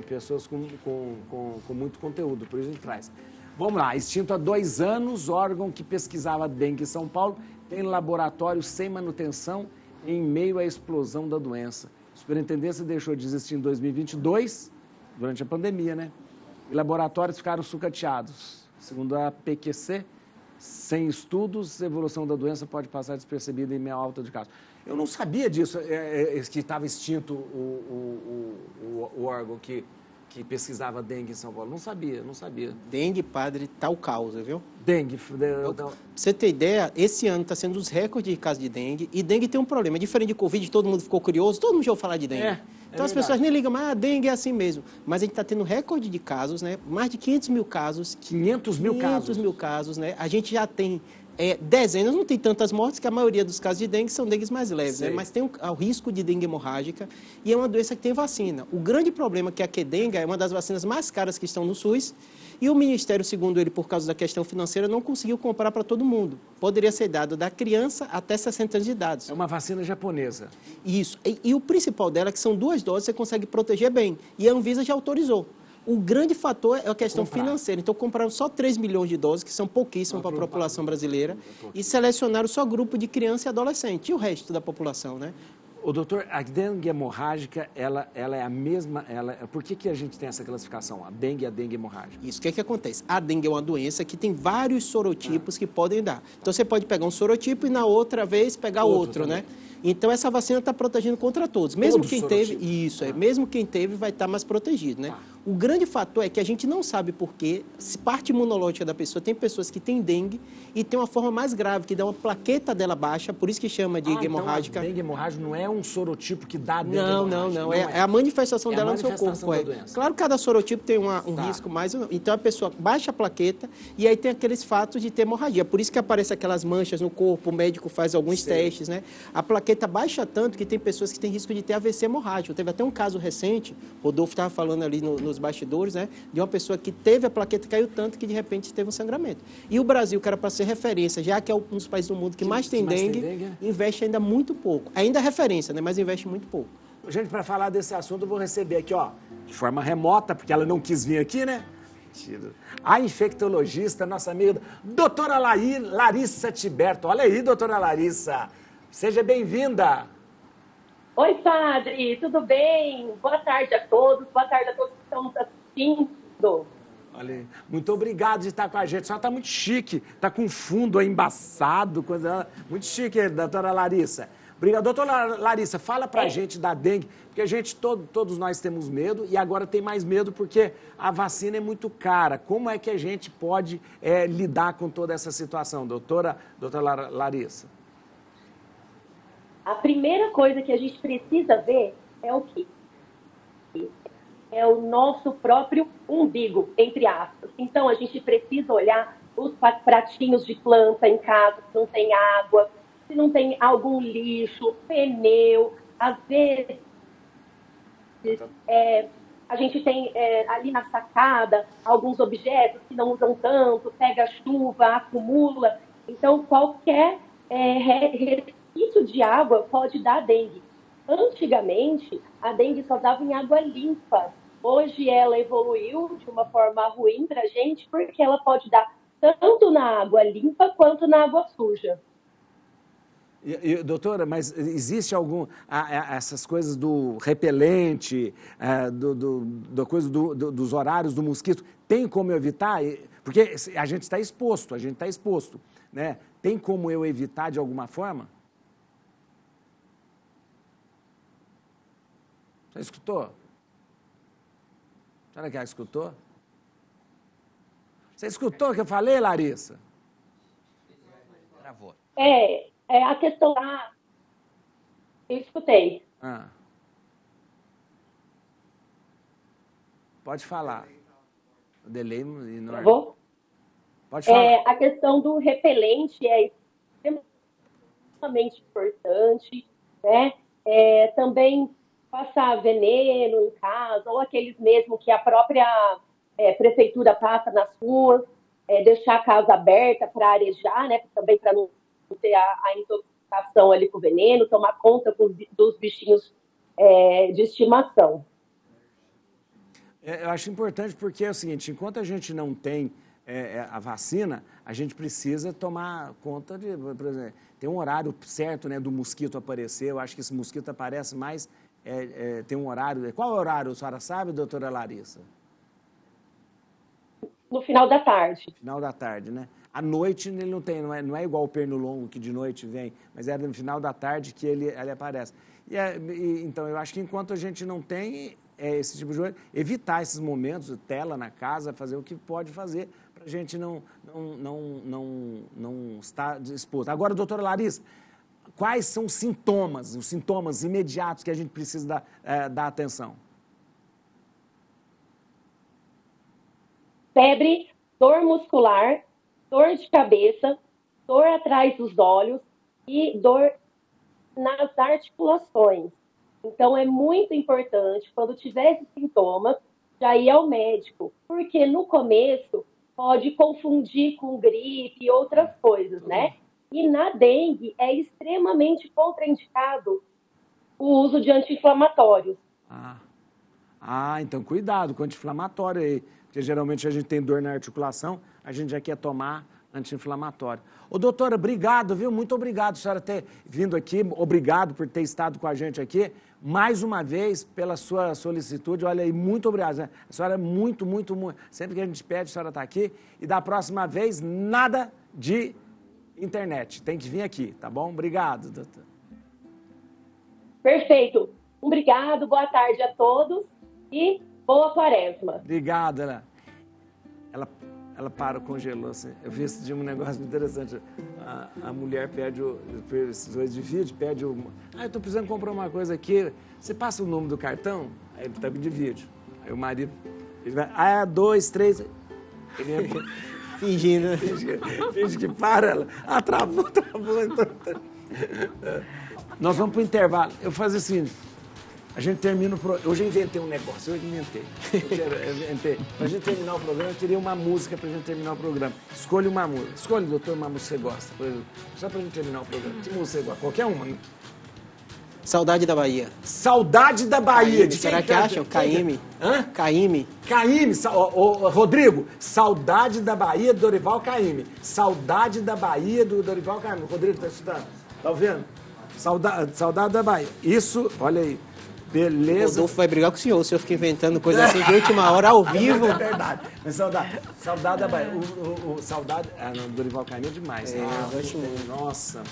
pessoas com muito conteúdo, por isso a gente traz. Vamos lá, extinto há 2 anos, órgão que pesquisava dengue em São Paulo tem laboratório sem manutenção em meio à explosão da doença. A superintendência deixou de existir em 2022, durante a pandemia, né? E laboratórios ficaram sucateados. Segundo a PQC, sem estudos, a evolução da doença pode passar despercebida em meia alta de casos. Eu não sabia disso, que estava extinto o órgão que pesquisava dengue em São Paulo. Não sabia. Dengue, padre, tal causa, viu? Dengue. Pra você ter ideia, esse ano está sendo os recordes de casos de dengue. E dengue tem um problema. Diferente de Covid, todo mundo ficou curioso, todo mundo já ouviu falar de dengue. Então as pessoas nem ligam, mas a dengue é assim mesmo. Mas a gente está tendo recorde de casos, né? Mais de 500 mil casos. 500 mil casos? 500 mil casos, né? A gente já tem dezenas, não tem tantas mortes, que a maioria dos casos de dengue são dengues mais leves, né? Mas tem o risco de dengue hemorrágica e é uma doença que tem vacina. O grande problema é que a Qdenga é uma das vacinas mais caras que estão no SUS e o Ministério, segundo ele, por causa da questão financeira, não conseguiu comprar para todo mundo. Poderia ser dado da criança até 60 anos de idade. É uma vacina japonesa. Isso. E o principal dela é que são 2 doses, você consegue proteger bem. E a Anvisa já autorizou. O grande fator é a questão financeira. Então, compraram só 3 milhões de doses, que são pouquíssimas para a população brasileira, e selecionaram só grupo de criança e adolescente, e o resto da população, né? O doutor, a dengue hemorrágica, ela é a mesma... por que a gente tem essa classificação, a dengue e a dengue hemorrágica? Isso, o que acontece? A dengue é uma doença que tem vários sorotipos que podem dar. Então, você pode pegar um sorotipo e, na outra vez, pegar outro, né? Então, essa vacina está protegendo contra todos. Mesmo quem teve, mesmo quem teve vai estar mais protegido, né? O grande fator é que a gente não sabe por quê, se parte imunológica da pessoa, tem pessoas que têm dengue e tem uma forma mais grave, que dá uma plaqueta dela baixa, por isso que chama de dengue hemorrágica. A dengue hemorrágica não é um sorotipo que dá dengue hemorrágica. Não. É a manifestação dela no seu corpo. Claro que cada sorotipo tem um risco mais... Então, a pessoa baixa a plaqueta e aí tem aqueles fatos de ter hemorragia. Por isso que aparecem aquelas manchas no corpo, o médico faz alguns testes, né? A plaqueta baixa tanto que tem pessoas que têm risco de ter AVC hemorrágico. Teve até um caso recente, o Rodolfo estava falando ali no nos bastidores, né, de uma pessoa que teve a plaqueta, caiu tanto que de repente teve um sangramento. E o Brasil, que era para ser referência, já que é um dos países do mundo que mais tem dengue, investe ainda muito pouco. Ainda é referência, né, mas investe muito pouco. Gente, para falar desse assunto, eu vou receber aqui, ó, de forma remota, porque ela não quis vir aqui, né? Mentira. A infectologista, nossa amiga, doutora Larissa Tiberto. Olha aí, doutora Larissa. Seja bem-vinda. Oi, padre, tudo bem? Boa tarde a todos que estão nos assistindo. Olha aí. Muito obrigado de estar com a gente. A senhora está muito chique, está com fundo embaçado, coisa muito chique, doutora Larissa. Obrigado. Doutora Larissa, fala pra gente da dengue, porque a gente, todos nós temos medo e agora tem mais medo porque a vacina é muito cara. Como é que a gente pode lidar com toda essa situação, doutora Larissa? A primeira coisa que a gente precisa ver é o quê? É o nosso próprio umbigo, entre aspas. Então, a gente precisa olhar os pratinhos de planta em casa, se não tem água, se não tem algum lixo, pneu. Às vezes, a gente tem ali na sacada alguns objetos que não usam tanto, pega chuva, acumula. Então, qualquer resquício de água pode dar dengue. Antigamente, a dengue só dava em água limpa. Hoje ela evoluiu de uma forma ruim para a gente, porque ela pode dar tanto na água limpa quanto na água suja. Doutora, mas existe essas coisas do repelente, da coisa dos horários do mosquito, tem como eu evitar? Porque a gente está exposto, né? Tem como eu evitar de alguma forma? Você escutou? Será que ela escutou? Você escutou o que eu falei, Larissa? Travou. A questão da... Eu escutei. Pode falar. O delay enorme. Travou? Pode falar. A questão do repelente é extremamente importante, né? Também passar veneno em casa, ou aqueles mesmo que a própria prefeitura passa nas ruas, deixar a casa aberta para arejar, né? Também para não ter a intoxicação ali com o veneno, tomar conta dos bichinhos de estimação. Eu acho importante porque é o seguinte, enquanto a gente não tem a vacina, a gente precisa tomar conta de, por exemplo, tem um horário certo, né, do mosquito aparecer. Eu acho que esse mosquito aparece mais, tem um horário. Qual é o horário, a senhora sabe, doutora Larissa? No final da tarde. Final da tarde, né? À noite ele não tem, não é igual o pernilongo que de noite vem, mas é no final da tarde que ele aparece. Então, eu acho que enquanto a gente não tem esse tipo de coisa, evitar esses momentos, tela na casa, fazer o que pode fazer para a gente não estar exposto. Agora, doutora Larissa, quais são os sintomas imediatos que a gente precisa dar atenção? Febre, dor muscular, dor de cabeça, dor atrás dos olhos e dor nas articulações. Então, é muito importante, quando tiver esses sintomas, já ir ao médico, porque no começo pode confundir com gripe e outras coisas, né? E na dengue é extremamente contraindicado o uso de anti-inflamatórios. Então cuidado com o anti-inflamatório aí, porque geralmente a gente tem dor na articulação, a gente já quer tomar anti-inflamatório. Ô, doutora, obrigado, viu? Muito obrigado a senhora ter vindo aqui, obrigado por ter estado com a gente aqui, mais uma vez, pela sua solicitude, olha aí, muito obrigado. A senhora é muito, sempre que a gente pede, a senhora está aqui, e da próxima vez, nada de internet, tem que vir aqui, tá bom? Obrigado, doutora. Perfeito. Obrigado, boa tarde a todos e boa quaresma. Obrigado, ela parou, congelou, assim. Eu vi esse dia um negócio interessante. A mulher pede, esses dois de vídeo, pede eu tô precisando comprar uma coisa aqui, você passa o número do cartão? Aí ele tá de vídeo. Aí o marido, ele vai, 2, 3... Ele fingindo. Finge que para, ela travou. Então. Nós vamos pro intervalo. Eu faço assim, A gente termina o programa. Hoje eu inventei um negócio, eu inventei. Pra gente terminar o programa, eu queria uma música pra gente terminar o programa. Escolha uma música. Escolha, doutor, uma música que você gosta. Só pra gente terminar o programa. Que música você gosta? Qualquer uma. Saudade da Bahia. Saudade da Bahia. De será que acham? Caymmi. Hã? Caymmi. Caymmi. Rodrigo, Saudade da Bahia do Dorival Caymmi. Saudade da Bahia do Dorival Caymmi. Rodrigo, tá escutando? Tá ouvindo? Saudade da Bahia. Isso, olha aí. Beleza. O Rodolfo vai brigar com o senhor fica inventando coisa assim de última hora, ao vivo. É verdade. Mas saudade da Bahia. Saudade... não, Dorival Caymmi é demais. Nossa...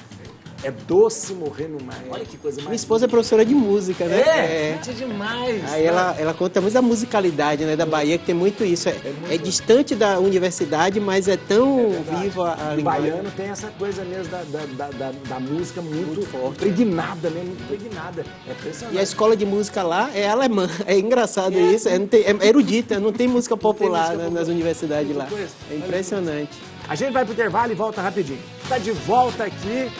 É doce morrer no mar. Olha que coisa mais... Minha esposa é professora de música, né? É demais. Aí ela conta muito da musicalidade, né, da Bahia, que tem muito isso. É distante da universidade, mas é tão viva a linguagem. O baiano tem essa coisa mesmo da música muito forte. Impregnada, né? Muito impregnada. É impressionante. E a escola de música lá é alemã. É engraçado isso. É erudita, não tem música popular nas universidades lá. É impressionante. A gente vai pro intervalo e volta rapidinho. Está de volta aqui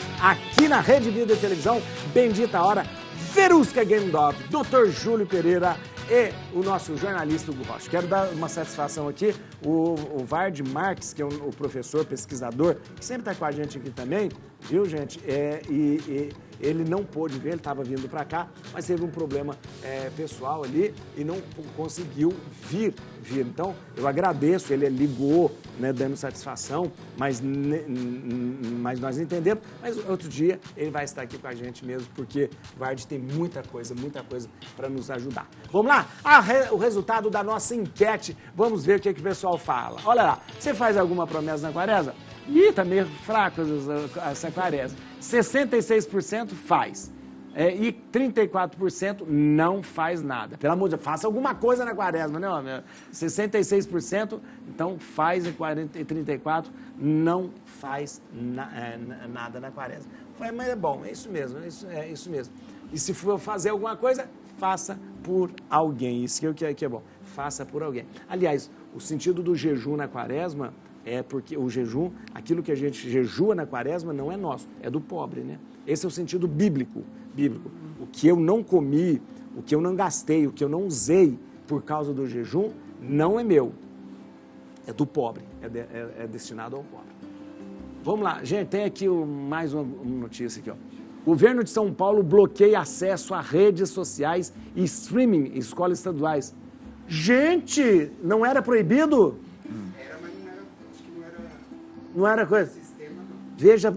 na Rede Vida de Televisão, bendita hora, Verusca Game Dog, Dr. Júlio Pereira e o nosso jornalista Hugo Rocha. Quero dar uma satisfação aqui, o Vard Marques, que é o professor, pesquisador, que sempre está com a gente aqui também, viu, gente? Ele não pôde ver, ele estava vindo para cá, mas teve um problema pessoal ali e não conseguiu vir. Então, eu agradeço, ele ligou, né, dando satisfação, mas nós entendemos. Mas outro dia ele vai estar aqui com a gente mesmo, porque o Vard tem muita coisa para nos ajudar. Vamos lá? O resultado da nossa enquete, vamos ver o que o pessoal fala. Olha lá, você faz alguma promessa na quaresma? Ih, tá meio fraco essa quaresma. 66% faz. E 34% não faz nada. Pelo amor de Deus, faça alguma coisa na quaresma, né? 66% então faz e 34% não faz nada na quaresma. Mas é bom, é isso mesmo, é isso mesmo. E se for fazer alguma coisa, faça por alguém. Isso que é bom. Faça por alguém. Aliás, o sentido do jejum na quaresma é porque o jejum, aquilo que a gente jejua na quaresma não é nosso, é do pobre, né? Esse é o sentido bíblico. O que eu não comi, o que eu não gastei, o que eu não usei por causa do jejum, não é meu. É do pobre, é destinado ao pobre. Vamos lá, gente, tem aqui mais uma notícia aqui, ó. O governo de São Paulo bloqueia acesso a redes sociais e streaming em escolas estaduais. Gente, não era proibido? Era, mas não era, acho que não era... Não era coisa? Sistema, não. Veja,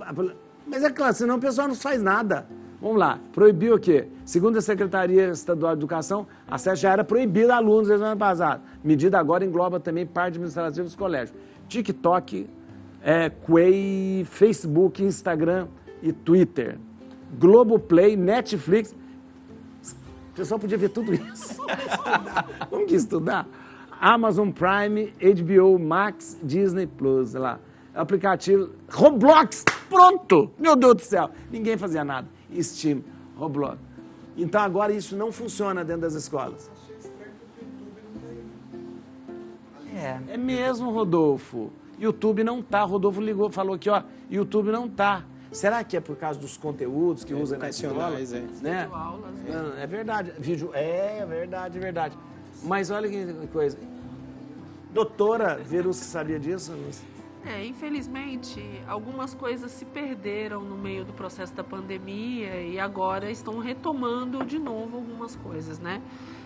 mas é claro, senão o pessoal não faz nada. Vamos lá, proibiu o quê? Segundo a Secretaria Estadual de Educação, acesso já era proibido a alunos desde o ano passado. Medida agora engloba também parte administrativa dos colégios. TikTok, Quay, Facebook, Instagram e Twitter. Globoplay, Netflix. O pessoal podia ver tudo isso. Vamos que estudar? Amazon Prime, HBO Max, Disney Plus, lá. Aplicativo Roblox, pronto! Meu Deus do céu, ninguém fazia nada. Steam, Roblox. Então agora isso não funciona dentro das escolas. É mesmo, Rodolfo. YouTube não tá. Rodolfo ligou, falou aqui, ó, YouTube não tá. Será que é por causa dos conteúdos que usa na escola? Né? Aulas, É verdade. É verdade. Mas olha que coisa. Doutora Verusca, sabia disso? Infelizmente, algumas coisas se perderam no meio do processo da pandemia e agora estão retomando de novo algumas coisas, né?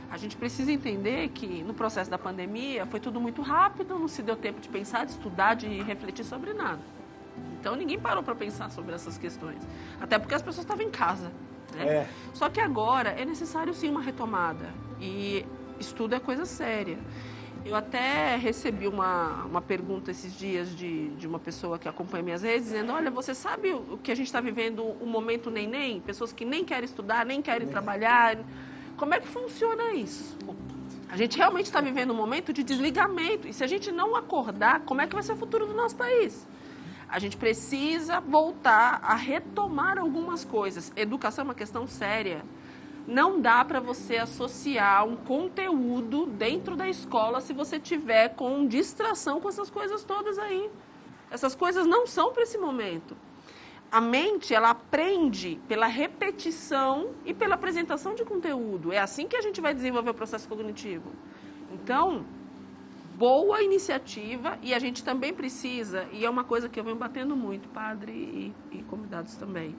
A gente precisa entender que no processo da pandemia foi tudo muito rápido, não se deu tempo de pensar, de estudar, de refletir sobre nada. Então ninguém parou para pensar sobre essas questões, até porque as pessoas estavam em casa, né? Só que agora é necessário sim uma retomada e estudo é coisa séria. Eu até recebi uma pergunta esses dias de uma pessoa que acompanha minhas redes, dizendo, olha, você sabe o que a gente está vivendo, o momento neném? Pessoas que nem querem estudar, nem querem trabalhar. Como é que funciona isso? A gente realmente está vivendo um momento de desligamento. E se a gente não acordar, como é que vai ser o futuro do nosso país? A gente precisa voltar a retomar algumas coisas. Educação é uma questão séria. Não dá para você associar um conteúdo dentro da escola se você tiver com distração com essas coisas todas aí. Essas coisas não são para esse momento. A mente, ela aprende pela repetição e pela apresentação de conteúdo. É assim que a gente vai desenvolver o processo cognitivo. Então, boa iniciativa, e a gente também precisa, e é uma coisa que eu venho batendo muito, padre e convidados também,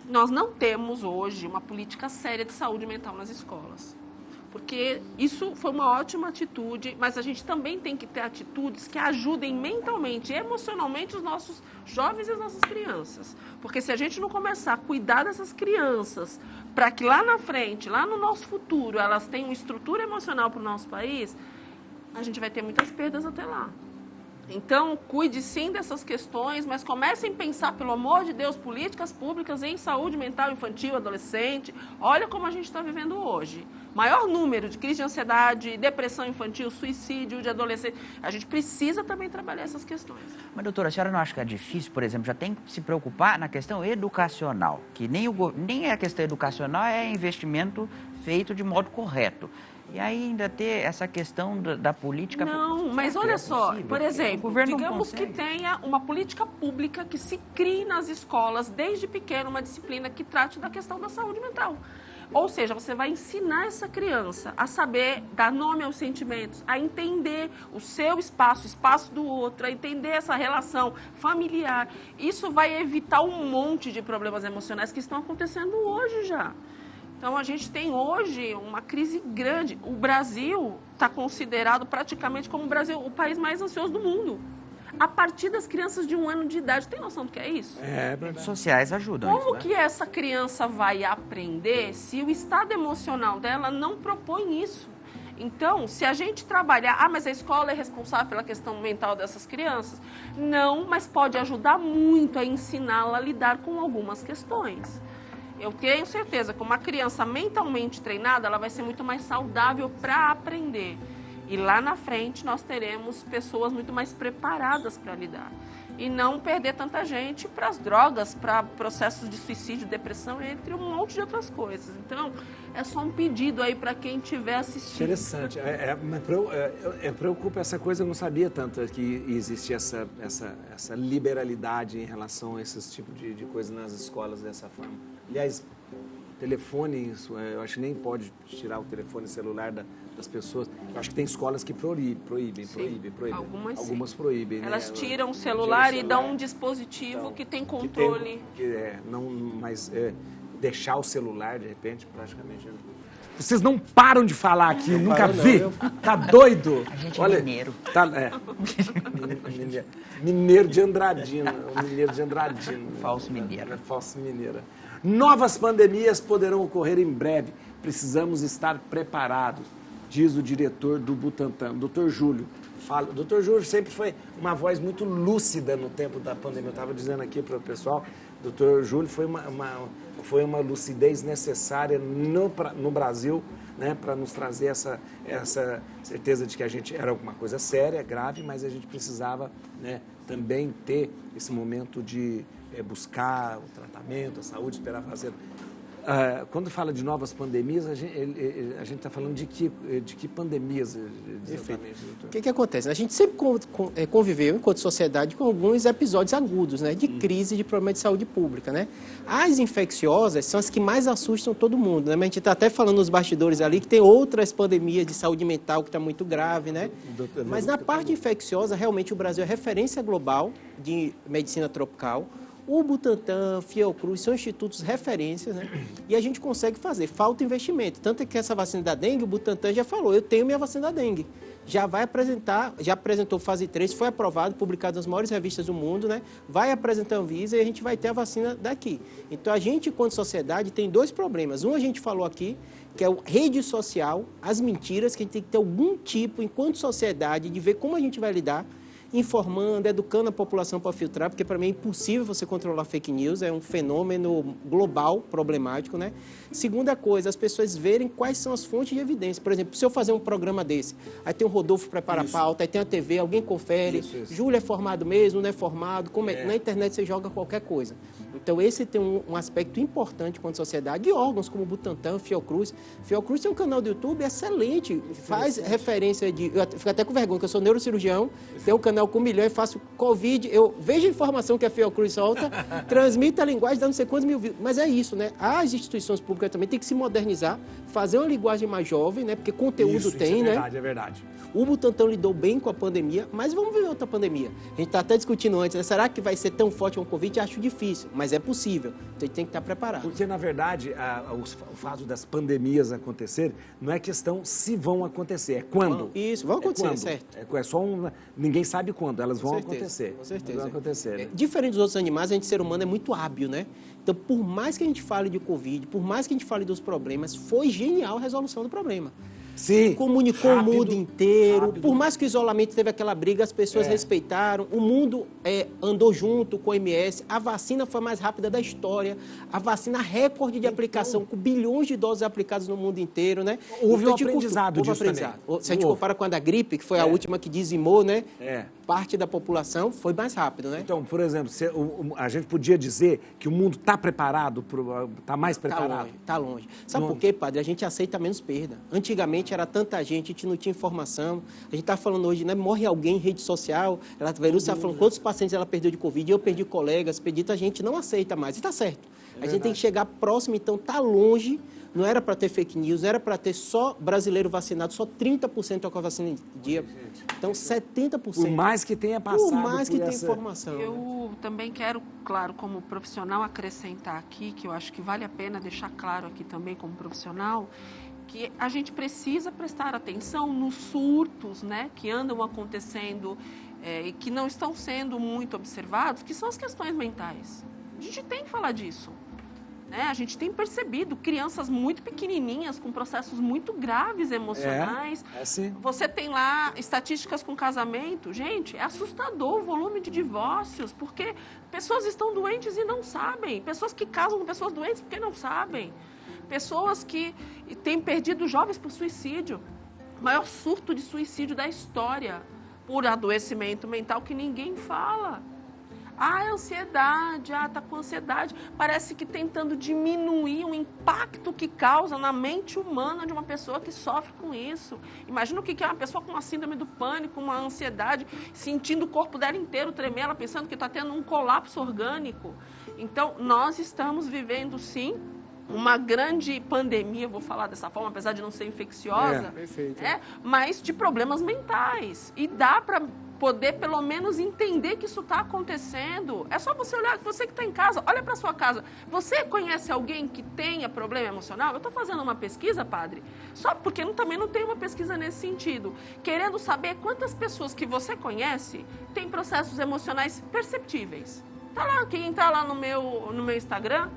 nós não temos hoje uma política séria de saúde mental nas escolas. Porque isso foi uma ótima atitude, mas a gente também tem que ter atitudes que ajudem mentalmente e emocionalmente os nossos jovens e as nossas crianças. Porque se a gente não começar a cuidar dessas crianças, para que lá na frente, lá no nosso futuro, elas tenham uma estrutura emocional para o nosso país, a gente vai ter muitas perdas até lá. Então, cuide sim dessas questões, mas comecem a pensar, pelo amor de Deus, políticas públicas em saúde mental infantil, adolescente. Olha como a gente está vivendo hoje. Maior número de crise de ansiedade, depressão infantil, suicídio de adolescente. A gente precisa também trabalhar essas questões. Mas, doutora, a senhora não acha que é difícil, por exemplo, já tem que se preocupar na questão educacional, que nem a questão educacional é investimento feito de modo correto. E ainda ter essa questão da política... Não, mas olha só, por exemplo, digamos que tenha uma política pública que se crie nas escolas, desde pequeno, uma disciplina que trate da questão da saúde mental. Ou seja, você vai ensinar essa criança a saber dar nome aos sentimentos, a entender o seu espaço, o espaço do outro, a entender essa relação familiar. Isso vai evitar um monte de problemas emocionais que estão acontecendo hoje já. Então, a gente tem hoje uma crise grande. O Brasil está considerado praticamente como o país mais ansioso do mundo. A partir das crianças de 1 ano de idade. Tem noção do que é isso? Redes sociais ajudam. Como que essa criança vai aprender se o estado emocional dela não propõe isso? Então, se a gente trabalhar... mas a escola é responsável pela questão mental dessas crianças? Não, mas pode ajudar muito a ensiná-la a lidar com algumas questões. Eu tenho certeza que uma criança mentalmente treinada, ela vai ser muito mais saudável para aprender. E lá na frente nós teremos pessoas muito mais preparadas para lidar. E não perder tanta gente para as drogas, para processos de suicídio, depressão, entre um monte de outras coisas. Então, é só um pedido aí para quem estiver assistindo. Interessante. Preocupa essa coisa, eu não sabia tanto que existia essa liberalidade em relação a esses tipos de coisas nas escolas dessa forma. Aliás, telefone, eu acho que nem pode tirar o telefone celular das pessoas. Eu acho que tem escolas que proíbem. Algumas proíbem. Elas tiram o celular e dão um dispositivo então, que tem controle. Deixar o celular, de repente, praticamente... Vocês não param de falar aqui, nunca vi. Tá doido? A gente é mineiro. Mineiro de Andradina. Falso mineiro. Falso mineiro. Novas pandemias poderão ocorrer em breve. Precisamos estar preparados, diz o diretor do Butantan, Dr. Júlio. O Dr. Júlio sempre foi uma voz muito lúcida no tempo da pandemia. Eu estava dizendo aqui para o pessoal, o Dr. Júlio foi uma lucidez necessária no Brasil, né, para nos trazer essa certeza de que a gente era alguma coisa séria, grave, mas a gente precisava, né, também ter esse momento de buscar o tratamento, a saúde, esperar fazer. Quando fala de novas pandemias, a gente está falando de que pandemias exatamente, doutor? O que acontece? A gente sempre conviveu, enquanto sociedade, com alguns episódios agudos, né, de crise de problema de saúde pública, né? As infecciosas são as que mais assustam todo mundo, né? Mas a gente está até falando nos bastidores ali que tem outras pandemias de saúde mental que está muito grave, né? Mas na parte infecciosa, realmente o Brasil é referência global de medicina tropical. O Butantan, Fiocruz, são institutos referências, né? E a gente consegue fazer. Falta investimento. Tanto é que essa vacina da dengue, o Butantan já falou, eu tenho minha vacina da dengue. Já apresentou fase 3, foi aprovado, publicado nas maiores revistas do mundo, né? Vai apresentar a Anvisa e a gente vai ter a vacina daqui. Então, a gente, enquanto sociedade, tem 2 problemas. Um, a gente falou aqui, que é a rede social, as mentiras, que a gente tem que ter algum tipo, enquanto sociedade, de ver como a gente vai lidar, informando, educando a população para filtrar, porque para mim é impossível você controlar fake news, é um fenômeno global, problemático, né? Segunda coisa, as pessoas verem quais são as fontes de evidência. Por exemplo, se eu fazer um programa desse, aí tem o Rodolfo prepara a pauta, aí tem a TV, alguém confere, Júlio é formado mesmo, não é formado, na internet você joga qualquer coisa. Então, esse tem um aspecto importante quanto sociedade, de órgãos como o Butantan, Fiocruz. Fiocruz tem um canal do YouTube excelente, faz referência de... Eu fico até com vergonha, que eu sou neurocirurgião, tem um canal jornal com 1 milhão e faço Covid, eu vejo a informação que a Fiocruz solta, transmito a linguagem, dá não sei quantos mil vídeos. Mas é isso, né? As instituições públicas também têm que se modernizar, fazer uma linguagem mais jovem, né? Porque conteúdo tem, né? É verdade. O Butantan lidou bem com a pandemia, mas vamos ver outra pandemia. A gente está até discutindo antes, né? Será que vai ser tão forte como o Covid? Acho difícil, mas é possível. Então a gente tem que estar preparado. Porque, na verdade, o fato das pandemias acontecerem não é questão se vão acontecer, é quando. Isso, vão acontecer, quando. certo. É só ninguém sabe quando, elas vão acontecer. Com certeza. Vão acontecer, né? Diferente dos outros animais, a gente, ser humano, é muito hábil, né? Então, por mais que a gente fale de Covid, por mais que a gente fale dos problemas, foi genial a resolução do problema. Sim. Comunicou rápido, o mundo inteiro. rápido. Por mais que o isolamento teve aquela briga, as pessoas respeitaram. O mundo andou junto com a OMS. A vacina foi a mais rápida da história. A vacina recorde de aplicação, com bilhões de doses aplicadas no mundo inteiro, né? Houve um Então, aprendizado disso também. Se a gente compara com a da gripe, que foi a última que dizimou, né? É. Parte da população, foi mais rápido, né? Então, por exemplo, a gente podia dizer que o mundo está preparado, está mais preparado? Está longe. Sabe por quê, padre? A gente aceita menos perda. Antigamente era tanta gente, a gente não tinha informação. A gente está falando hoje, né? Morre alguém em rede social, ela está falando quantos pacientes ela perdeu de Covid, eu perdi colegas, perdi, a gente não aceita mais. E está certo. A gente tem que chegar próximo, então está longe. Não era para ter fake news, não era para ter só brasileiro vacinado, só 30% com a vacina em dia. Então, 70%. Por mais que tenha passado por mais que tenha essa... informação. Eu também quero, claro, como profissional, acrescentar aqui, que eu acho que vale a pena deixar claro aqui também como profissional, que a gente precisa prestar atenção nos surtos, né, que andam acontecendo e que não estão sendo muito observados, que são as questões mentais. A gente tem que falar disso. Né? A gente tem percebido crianças muito pequenininhas com processos muito graves emocionais. Sim. Você tem lá estatísticas com casamento. Gente, é assustador o volume de divórcios, porque pessoas estão doentes e não sabem. Pessoas que casam com pessoas doentes porque não sabem. Pessoas que têm perdido jovens por suicídio. O maior surto de suicídio da história por adoecimento mental que ninguém fala. É ansiedade, tá com ansiedade. Parece que tentando diminuir o impacto que causa na mente humana de uma pessoa que sofre com isso. Imagina o que é uma pessoa com uma síndrome do pânico, uma ansiedade, sentindo o corpo dela inteiro tremer, ela pensando que está tendo um colapso orgânico. Então, nós estamos vivendo, sim, uma grande pandemia, vou falar dessa forma, apesar de não ser infecciosa, perfeito. Mas de problemas mentais. E dá para poder, pelo menos, entender que isso está acontecendo. É só você olhar, você que está em casa, olha para sua casa. Você conhece alguém que tenha problema emocional? Eu estou fazendo uma pesquisa, padre, só porque também não tem uma pesquisa nesse sentido, querendo saber quantas pessoas que você conhece têm processos emocionais perceptíveis. Tá lá, quem entrar lá no meu Instagram,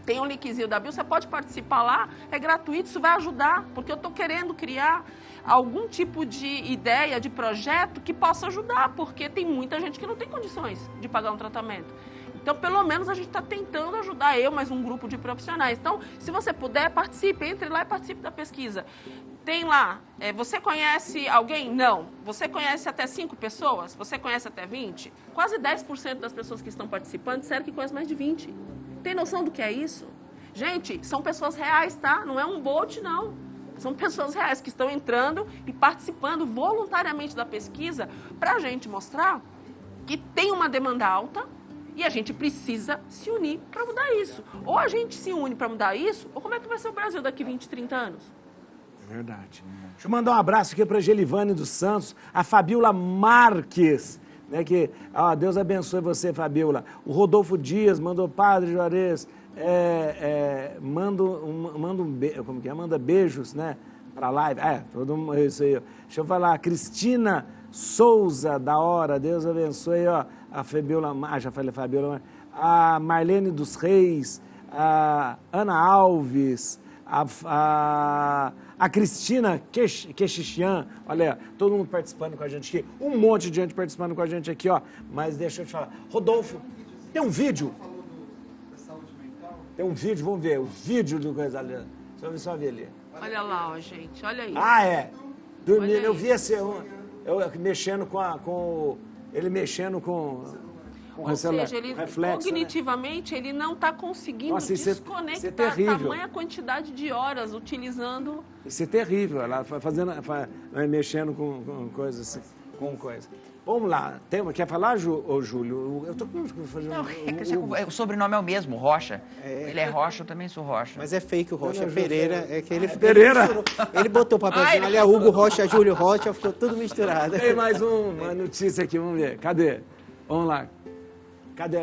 tem um linkzinho da Bio, você pode participar lá, é gratuito, isso vai ajudar, porque eu estou querendo criar algum tipo de ideia, de projeto que possa ajudar, porque tem muita gente que não tem condições de pagar um tratamento. Então, pelo menos, a gente está tentando ajudar mais um grupo de profissionais. Então, se você puder, participe, entre lá e participe da pesquisa. Tem lá, você conhece alguém? Não. Você conhece até 5 pessoas? Você conhece até 20? Quase 10% das pessoas que estão participando disseram que conhecem mais de 20. Tem noção do que é isso? Gente, são pessoas reais, tá? Não é um bot, não. São pessoas reais que estão entrando e participando voluntariamente da pesquisa para a gente mostrar que tem uma demanda alta e a gente precisa se unir para mudar isso. Ou a gente se une para mudar isso, ou como é que vai ser o Brasil daqui 20, 30 anos? É verdade. Deixa eu mandar um abraço aqui para a Gelivane dos Santos, a Fabiola Marques, né, que, Deus abençoe você, Fabiola. O Rodolfo Dias mandou, Padre Juarez, manda beijos, né, para a live. Todo mundo, isso aí. Deixa eu falar, Cristina Souza, da hora, Deus abençoe, a Fabiola, já falei Fabiola, a Marlene dos Reis, a Ana Alves, a Cristina Quexixian, olha, todo mundo participando com a gente aqui, um monte de gente participando com a gente aqui, mas deixa eu te falar, Rodolfo, tem um vídeo? Tem um vídeo, vamos ver, o vídeo do coisa ali, só ver ali. Olha lá, gente, olha isso. Dormindo, eu vi esse, eu mexendo ele mexendo com ou seja, ele reflexo, cognitivamente, né? Ele não está conseguindo desconectar tamanha quantidade de horas utilizando... Isso é terrível, ela mexendo com coisas assim, com coisa. Vamos lá. Quer falar, Júlio? Eu tô com fazer o sobrenome é o mesmo, Rocha. Ele é Rocha, eu também sou Rocha. Mas é fake o Rocha, é Pereira. É que ele, Pereira? Ele botou o papelzinho ali, é Hugo Rocha, Júlio Rocha, ficou tudo misturado. Tem mais uma notícia aqui, vamos ver. Cadê? Vamos lá. Cadê?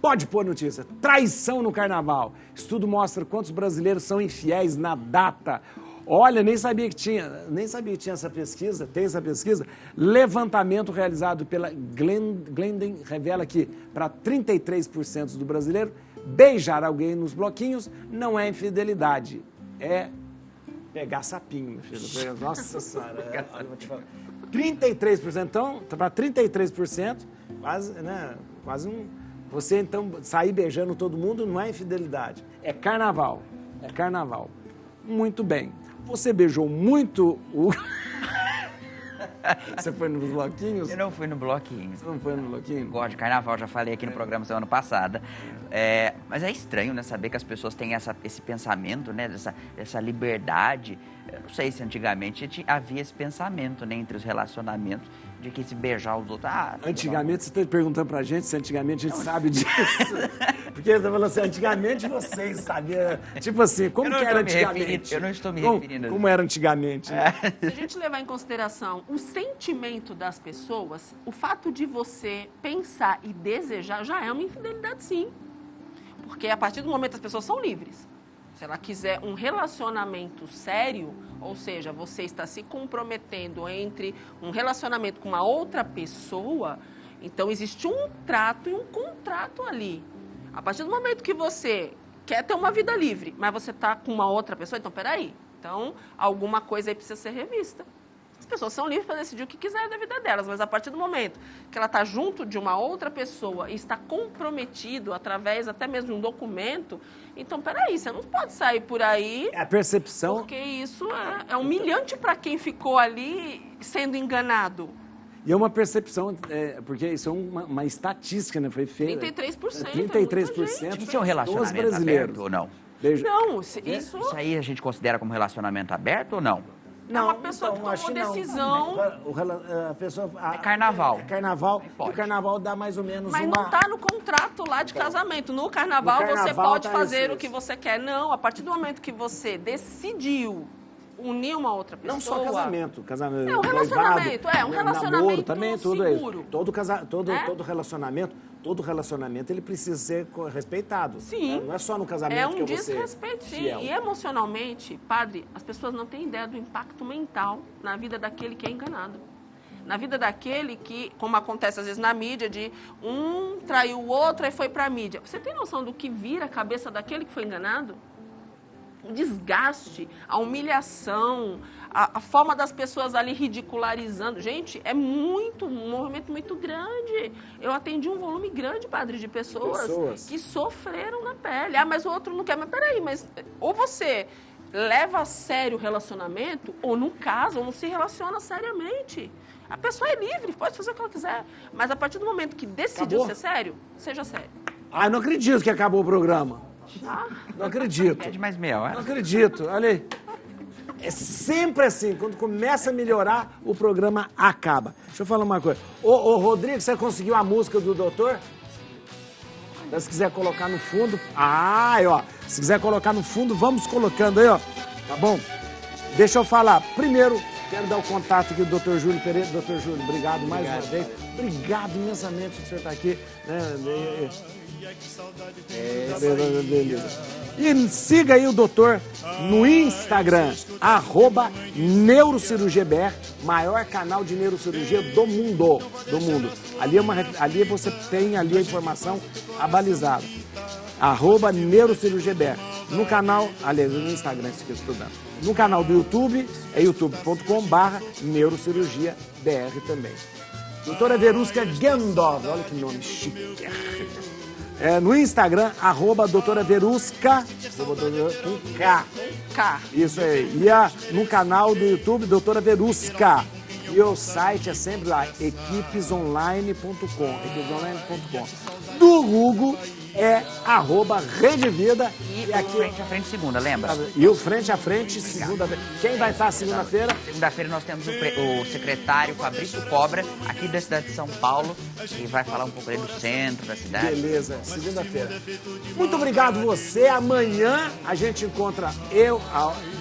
Pode pôr notícia. Traição no carnaval. Estudo mostra quantos brasileiros são infiéis na data. Olha, nem sabia que tinha essa pesquisa, tem essa pesquisa. Levantamento realizado pela Glenden revela que para 33% do brasileiro, beijar alguém nos bloquinhos não é infidelidade, é pegar sapinho, meu filho. Nossa senhora, olha, vou te falar. 33%, então, para 33%, quase, né, quase um... Você, então, sair beijando todo mundo não é infidelidade, é carnaval, Muito bem. Você beijou muito o... Você foi nos bloquinhos? Eu não fui no bloquinho. Você não foi no bloquinho? Gosto de carnaval, já falei aqui no programa semana passada. Mas é estranho, né, saber que as pessoas têm esse pensamento, né, essa liberdade. Eu não sei se antigamente havia esse pensamento, né, entre os relacionamentos, de que se beijar os outros... Antigamente, você está perguntando pra gente se antigamente a gente sabe disso. Porque ele está falando assim, antigamente vocês sabiam... Tipo assim, como que era antigamente? Eu não estou me referindo. Como era antigamente? Né? Se a gente levar em consideração o sentimento das pessoas, o fato de você pensar e desejar já é uma infidelidade, sim. Porque a partir do momento as pessoas são livres. Se ela quiser um relacionamento sério, ou seja, você está se comprometendo entre um relacionamento com uma outra pessoa, então existe um trato e um contrato ali. A partir do momento que você quer ter uma vida livre, mas você está com uma outra pessoa, então peraí. Então, alguma coisa aí precisa ser revista. As pessoas são livres para decidir o que quiser da vida delas, mas a partir do momento que ela está junto de uma outra pessoa e está comprometido através até mesmo de um documento, então, peraí, você não pode sair por aí... É a percepção... Porque isso é humilhante para quem ficou ali sendo enganado. E é uma percepção, porque isso é uma estatística, né? Foi feita. 33%. 33%. Isso é um relacionamento brasileiros. aberto ou não? Não, isso... Isso aí a gente considera como relacionamento aberto ou não? Não, uma pessoa então, que tomou decisão... A pessoa, é carnaval. É carnaval. E o carnaval dá mais ou menos Mas não está no contrato lá de casamento. No carnaval você pode fazer o que você quer. Não, a partir do momento que você decidiu unir uma outra pessoa... Não só casamento. É um relacionamento, um relacionamento namoro, também, tudo seguro. Isso. Todo relacionamento ele precisa ser respeitado. Sim. Não é só no casamento que você... É um desrespeito, sim. E emocionalmente, padre, as pessoas não têm ideia do impacto mental na vida daquele que é enganado. Na vida daquele que, como acontece às vezes na mídia, de um traiu o outro e foi pra mídia. Você tem noção do que vira a cabeça daquele que foi enganado? O desgaste, a humilhação, a forma das pessoas ali ridicularizando. Gente, é um movimento muito grande. Eu atendi um volume grande, padre, de pessoas que sofreram na pele. Mas o outro não quer. Mas peraí, ou você leva a sério o relacionamento, ou não casa, ou não se relaciona seriamente. A pessoa é livre, pode fazer o que ela quiser. Mas a partir do momento que decidiu ser sério, seja sério. Ah, não acredito que acabou o programa. Não acredito. Pede mais meia hora. Não acredito. Olha aí. É sempre assim. Quando começa a melhorar, o programa acaba. Deixa eu falar uma coisa. Ô Rodrigo, você conseguiu a música do doutor? Se quiser colocar no fundo. Se quiser colocar no fundo, vamos colocando aí, ó. Tá bom? Deixa eu falar. Primeiro, quero dar o contato aqui do Dr. Júlio Pereira. Dr. Júlio, obrigado mais uma vez. Obrigado imensamente por você estar aqui. E siga aí o doutor no Instagram, @neurocirurgiabr, maior canal de neurocirurgia do mundo. Ali você tem ali a informação abalizada. @neurocirurgiabr. No canal, aliás, no Instagram, isso que eu estou estudando. No canal do YouTube, é youtube.com/neurocirurgiabr também. Doutora Verusca Gendov, olha que nome chique. No Instagram, @doutora Verusca, com K. Isso aí. E no canal do YouTube, doutora Verusca. E o site é sempre lá, equipesonline.com. Do Hugo é @redevida. E aqui Frente a Frente segunda, lembra? E o Frente a Frente segunda. Quem vai estar segunda-feira? Segunda-feira nós temos o secretário Fabrício Cobra, aqui da cidade de São Paulo, e vai falar um pouco aí do centro da cidade. Beleza, segunda-feira. Muito obrigado você. Amanhã a gente encontra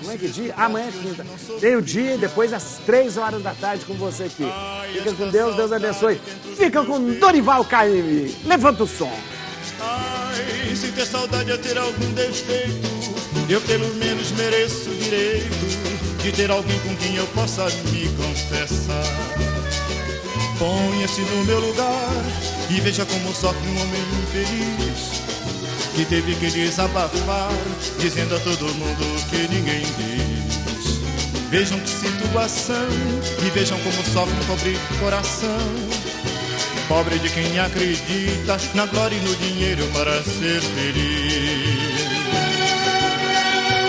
como é que dia? Amanhã é quinta. Meio-dia e depois às 3 horas da tarde com você aqui. Fica com Deus, Deus abençoe. Fica com Dorival Caymmi. Levanta o som. Ai, se ter saudade é ter algum defeito, eu pelo menos mereço o direito de ter alguém com quem eu possa me confessar. Ponha-se no meu lugar e veja como sofre um homem infeliz que teve que desabafar, dizendo a todo mundo que ninguém diz. Vejam que situação e vejam como sofre um pobre coração, pobre de quem acredita na glória e no dinheiro para ser feliz.